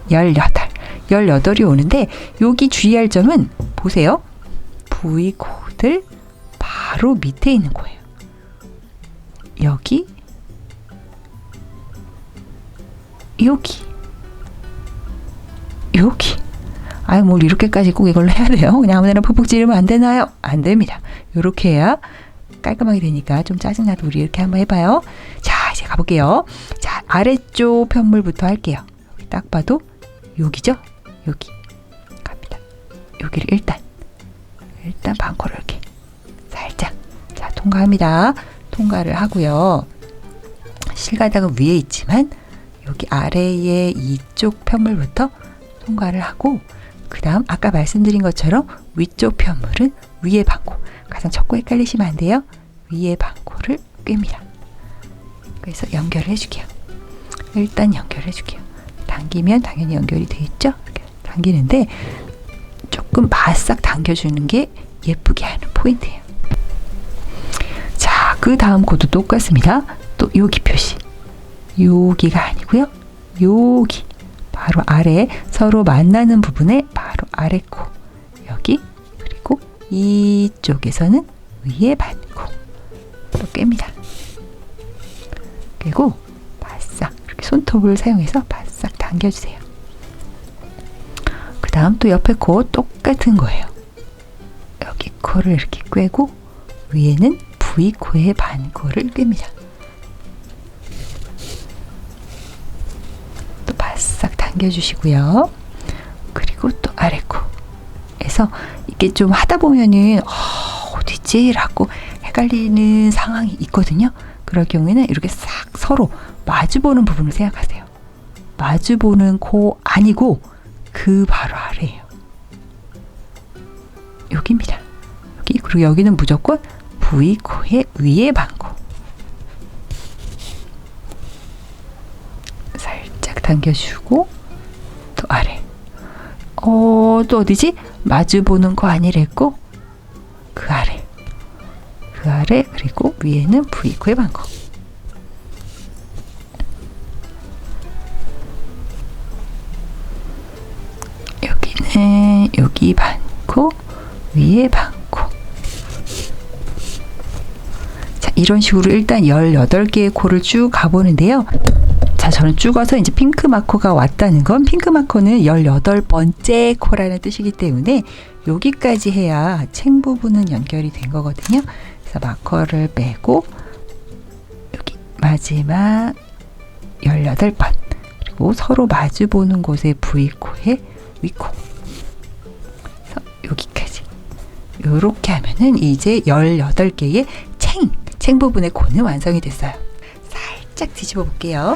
18이 오는데 여기 주의할 점은 보세요. V 코들 바로 밑에 있는 거예요. 여기, 여기. 아유, 뭘 이렇게까지 꼭 이걸로 해야 돼요? 그냥 아무데나 푹푹 찌르면 안 되나요? 안 됩니다. 이렇게 해야 깔끔하게 되니까 좀 짜증나도 우리 이렇게 한번 해봐요. 자, 이제 가볼게요. 자, 아래쪽 편물부터 할게요. 여기 딱 봐도 여기죠? 여기 갑니다. 여기를 일단 반코를 이렇게 살짝, 자, 통과합니다. 통과를 하고요. 실가닥은 위에 있지만 여기 아래에 이쪽 편물부터 통과를 하고, 그 다음 아까 말씀드린 것처럼 위쪽 편물은 위에 반코, 가장 첫 코 헷갈리시면 안 돼요. 위에 반코를 꿰입니다. 그래서 연결을 해줄게요. 일단 연결해줄게요. 당기면 당연히 연결이 돼 있죠. 이렇게 당기는데 조금 바싹 당겨주는 게 예쁘게 하는 포인트예요. 자, 그 다음 코도 똑같습니다. 또 여기 표시, 여기가 아니고요. 여기 바로 아래, 서로 만나는 부분에 바로 아래 코, 여기, 그리고 이쪽에서는 위에 반코 또 꿰입니다. 그리고 바싹 이렇게 손톱을 사용해서 바싹 당겨주세요. 그 다음 또 옆에 코 똑같은 거예요. 여기 코를 이렇게 꿰고 위에는 V코의 반코를 꿰입니다. 또 바싹 당겨주시고요. 그리고 또 아래 코에서 이게 좀 하다 보면은 어디지? 라고 헷갈리는 상황이 있거든요. 그럴 경우에는 이렇게 싹 서로 마주보는 부분을 생각하세요. 마주보는 코 아니고 그 바로 아래예요. 여기입니다. 여기, 그리고 여기는 무조건 V코의 위에 반코. 살짝 당겨주고 또 아래. 또 어디지? 마주보는 코 아니랬고 그 아래. 그 아래, 그리고 위에는 V코의 반코. 여기는 여기 반코, 위에 반코. 자, 이런 식으로 일단 18개의 코를 쭉 가보는데요. 자, 저는 쭉 와서 이제 핑크 마커가 왔다는 건, 핑크 마커는 18번째 코라는 뜻이기 때문에 여기까지 해야 챙 부분은 연결이 된 거거든요. 그래서 마커를 빼고 여기 마지막 18번, 그리고 서로 마주 보는 곳에 V코에 위코, 그래서 여기까지 이렇게 하면은 이제 18개의 챙 부분의 코는 완성이 됐어요. 살짝 뒤집어 볼게요.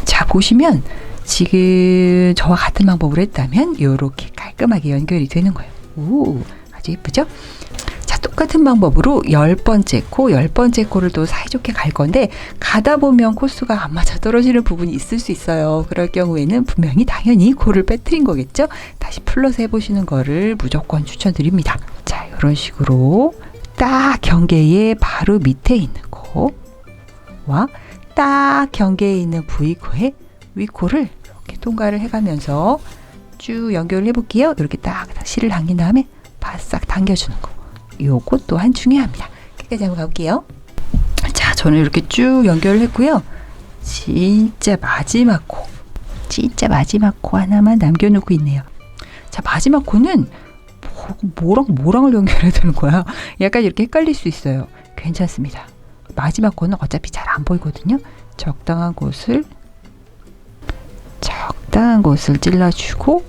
자, 보시면 지금 저와 같은 방법으로 했다면 이렇게 깔끔하게 연결이 되는 거예요. 오, 아주 예쁘죠? 자, 똑같은 방법으로 10번째 코를 또 사이좋게 갈 건데, 가다 보면 코수가 안 맞아 떨어지는 부분이 있을 수 있어요. 그럴 경우에는 분명히 당연히 코를 빼뜨린 거겠죠? 다시 플러스 해보시는 거를 무조건 추천드립니다. 자, 이런 식으로 딱 경계의 바로 밑에 있는 코와 딱 경계에 있는 V코의 위코를 이렇게 통과를 해가면서 쭉 연결을 해볼게요. 이렇게 딱 실을 당긴 다음에 바싹 당겨주는 거. 요거 또한 중요합니다. 끝까지 한번 가볼게요. 자, 저는 이렇게 쭉 연결을 했고요. 진짜 마지막 코 하나만 남겨놓고 있네요. 자, 마지막 코는 뭐랑을 연결해야 되는 거야? 약간 이렇게 헷갈릴 수 있어요. 괜찮습니다. 마지막 코는 어차피 잘 안 보이거든요. 적당한 곳을 찔러주고,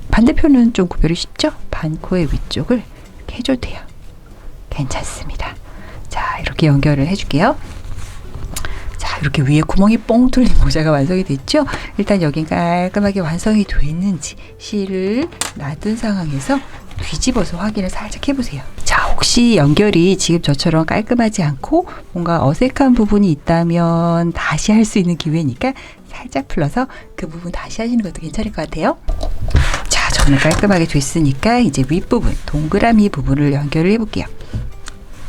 반대편은 좀 구별이 쉽죠? 반코의 위쪽을 이렇게 해줘도 돼요. 괜찮습니다. 자, 이렇게 연결을 해줄게요. 자, 이렇게 위에 구멍이 뻥 뚫린 모자가 완성이 됐죠? 일단 여긴 깔끔하게 완성이 돼 있는지 실을 놔둔 상황에서 뒤집어서 확인을 살짝 해보세요. 자, 혹시 연결이 지금 저처럼 깔끔하지 않고 뭔가 어색한 부분이 있다면 다시 할 수 있는 기회니까 살짝 풀러서 그 부분 다시 하시는 것도 괜찮을 것 같아요. 자, 저는 깔끔하게 됐으니까 이제 윗부분, 동그라미 부분을 연결을 해볼게요.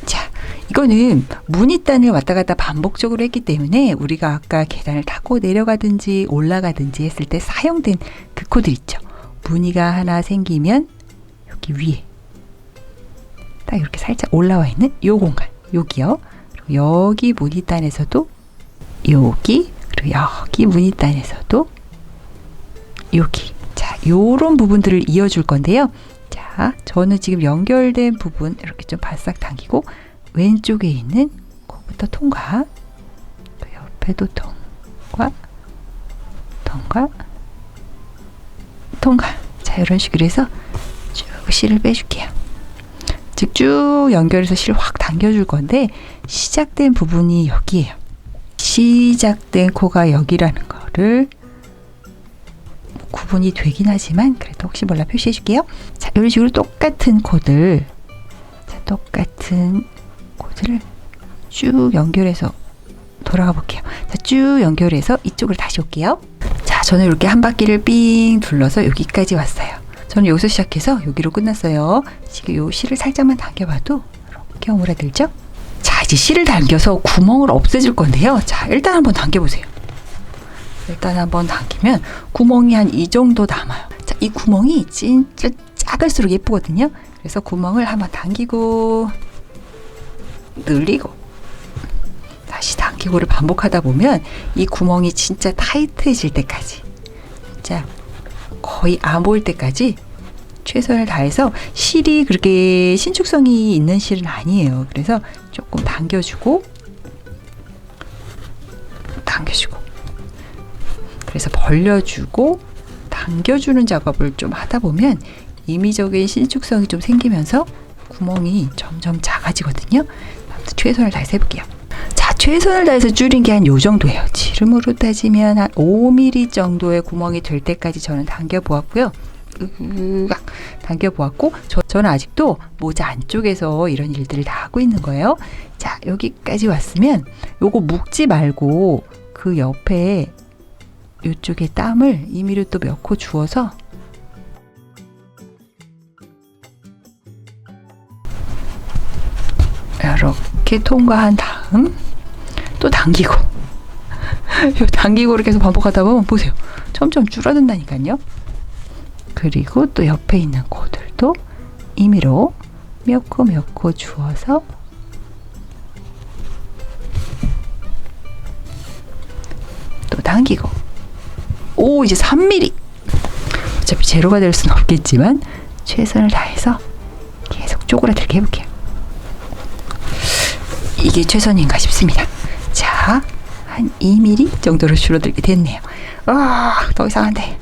자, 이거는 무늬단을 왔다 갔다 반복적으로 했기 때문에 우리가 아까 계단을 타고 내려가든지 올라가든지 했을 때 사용된 그 코드 있죠. 무늬가 하나 생기면 여기 위에 딱 이렇게 살짝 올라와 있는 요 공간, 여기요. 그리고 여기 무늬단에서도 여기, 그리고 여기 무늬단에서도 여기. 자, 요런 부분들을 이어줄 건데요. 자, 저는 지금 연결된 부분 이렇게 좀 바싹 당기고 왼쪽에 있는 코부터 통과, 그 옆에도 통과. 자, 이런 식으로 해서 쭉 실을 빼줄게요. 즉 쭉 연결해서 실 확 당겨줄 건데 시작된 부분이 여기예요. 시작된 코가 여기라는 거를 구분이 되긴 하지만 그래도 혹시 몰라 표시해 줄게요. 자, 이런 식으로 똑같은 코드를 쭉 연결해서 돌아가 볼게요. 자, 쭉 연결해서 이쪽으로 다시 올게요. 자, 저는 이렇게 한 바퀴를 삥 둘러서 여기까지 왔어요. 저는 여기서 시작해서 여기로 끝났어요. 지금 요 실을 살짝만 당겨봐도 이렇게 오므라들죠? 자, 이제 실을 당겨서 구멍을 없애줄 건데요. 자, 일단 한번 당겨보세요. 일단 한번 당기면 구멍이 한 이 정도 남아요. 자, 이 구멍이 진짜 작을수록 예쁘거든요. 그래서 구멍을 한번 당기고 늘리고 다시 당기고를 반복하다 보면 이 구멍이 진짜 타이트해질 때까지, 진짜 거의 안 보일 때까지 최선을 다해서, 실이 그렇게 신축성이 있는 실은 아니에요. 그래서 조금 당겨주고 그래서 벌려주고 당겨주는 작업을 좀 하다 보면 임의적인 신축성이 좀 생기면서 구멍이 점점 작아지거든요. 아무튼 최선을 다해서 해볼게요. 자, 최선을 다해서 줄인 게 한 요 정도예요. 지름으로 따지면 한 5mm 정도의 구멍이 될 때까지 저는 당겨보았고요. 당겨보았고, 저는 아직도 모자 안쪽에서 이런 일들을 다 하고 있는 거예요. 자, 여기까지 왔으면 요거 묶지 말고 그 옆에 이쪽에 땀을 임의로 또 몇 코 주어서 이렇게 통과한 다음 또 당기고 당기고를 계속 반복하다 보면 보세요. 점점 줄어든다니까요. 그리고 또 옆에 있는 코들도 임의로 몇 코 주어서 또 당기고, 오, 이제 3mm. 어차피 제로가 될 수는 없겠지만 최선을 다해서 계속 쪼그라들게 해볼게요. 이게 최선인가 싶습니다. 자, 한 2mm 정도로 줄어들게 됐네요. 더 이상 안 돼.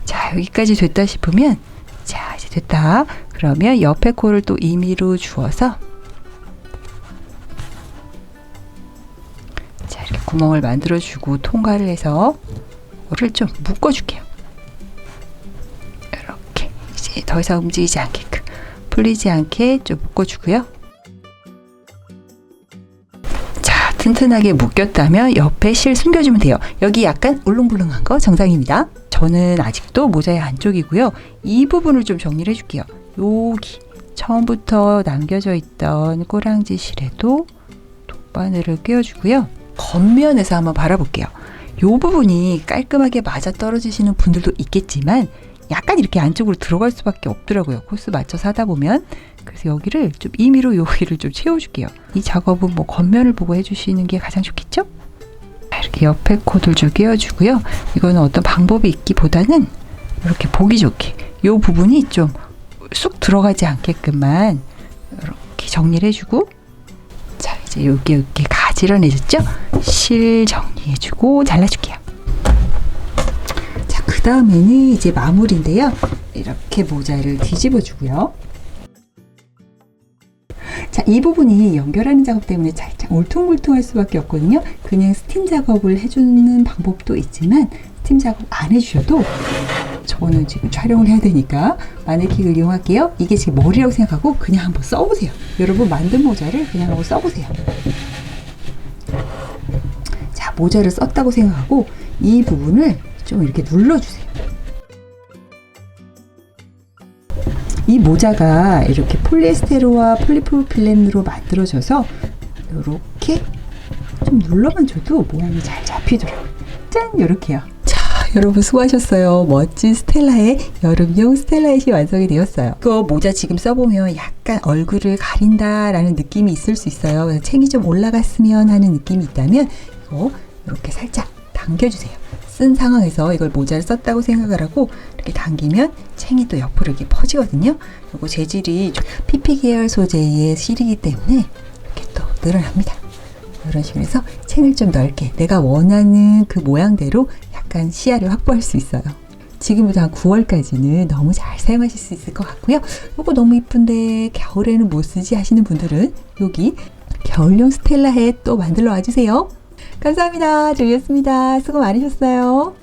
자, 여기까지 됐다 싶으면, 자, 이제 됐다. 그러면 옆에 코를 또 2mm로 주어서, 자, 이렇게 구멍을 만들어주고 통과를 해서 이거를 좀 묶어줄게요. 이렇게 이제 더 이상 움직이지 않게끔, 풀리지 않게 좀 묶어주고요. 자, 튼튼하게 묶였다면 옆에 실 숨겨주면 돼요. 여기 약간 울렁불렁한 거 정상입니다. 저는 아직도 모자의 안쪽이고요. 이 부분을 좀 정리를 해줄게요. 여기 처음부터 남겨져 있던 꼬랑지 실에도 돗바늘을 꿰어주고요. 겉면에서 한번 바라볼게요. 이 부분이 깔끔하게 맞아 떨어지시는 분들도 있겠지만 약간 이렇게 안쪽으로 들어갈 수밖에 없더라고요. 코스 맞춰서 하다 보면. 그래서 여기를 좀 임의로 여기를 좀 채워줄게요. 이 작업은 뭐 겉면을 보고 해주시는 게 가장 좋겠죠? 이렇게 옆에 코들 좀 끼워주고요. 이거는 어떤 방법이 있기보다는 이렇게 보기 좋게 이 부분이 좀 쑥 들어가지 않게끔만 이렇게 정리를 해주고, 이제 여기 가지런해졌죠? 실 정리해주고 잘라줄게요. 자, 그 다음에는 이제 마무리인데요. 이렇게 모자를 뒤집어주고요. 자, 이 부분이 연결하는 작업 때문에 살짝 울퉁불퉁할 수밖에 없거든요. 그냥 스팀 작업을 해주는 방법도 있지만 스팀 작업 안 해주셔도 저는 지금 촬영을 해야 되니까 마네킹을 이용할게요. 이게 지금 머리라고 생각하고 그냥 한번 써보세요. 여러분 만든 모자를 그냥 한번 써보세요. 자, 모자를 썼다고 생각하고 이 부분을 좀 이렇게 눌러주세요. 이 모자가 이렇게 폴리에스테르와 폴리프로필렌으로 만들어져서 이렇게 좀 눌러만 줘도 모양이 잘 잡히더라고요. 짠! 이렇게요. 자, 여러분 수고하셨어요. 멋진 스텔라의 여름용 스텔라잇이 완성이 되었어요. 그 모자 지금 써보면 약간 얼굴을 가린다라는 느낌이 있을 수 있어요. 그래서 챙이 좀 올라갔으면 하는 느낌이 있다면 이거 이렇게 살짝 당겨주세요. 쓴 상황에서 이걸 모자를 썼다고 생각을 하고 이렇게 당기면 챙이 또 옆으로 이렇게 퍼지거든요. 그리고 재질이 PP 계열 소재의 실이기 때문에 이렇게 또 늘어납니다. 이런 식으로 해서 챙을 좀 넓게 내가 원하는 그 모양대로 약간 시야를 확보할 수 있어요. 지금부터 한 9월까지는 너무 잘 사용하실 수 있을 것 같고요. 이거 너무 이쁜데 겨울에는 못 쓰지 하시는 분들은 여기 겨울용 스텔라 햇 또 만들러 와주세요. 감사합니다. 조이였습니다. 수고 많으셨어요.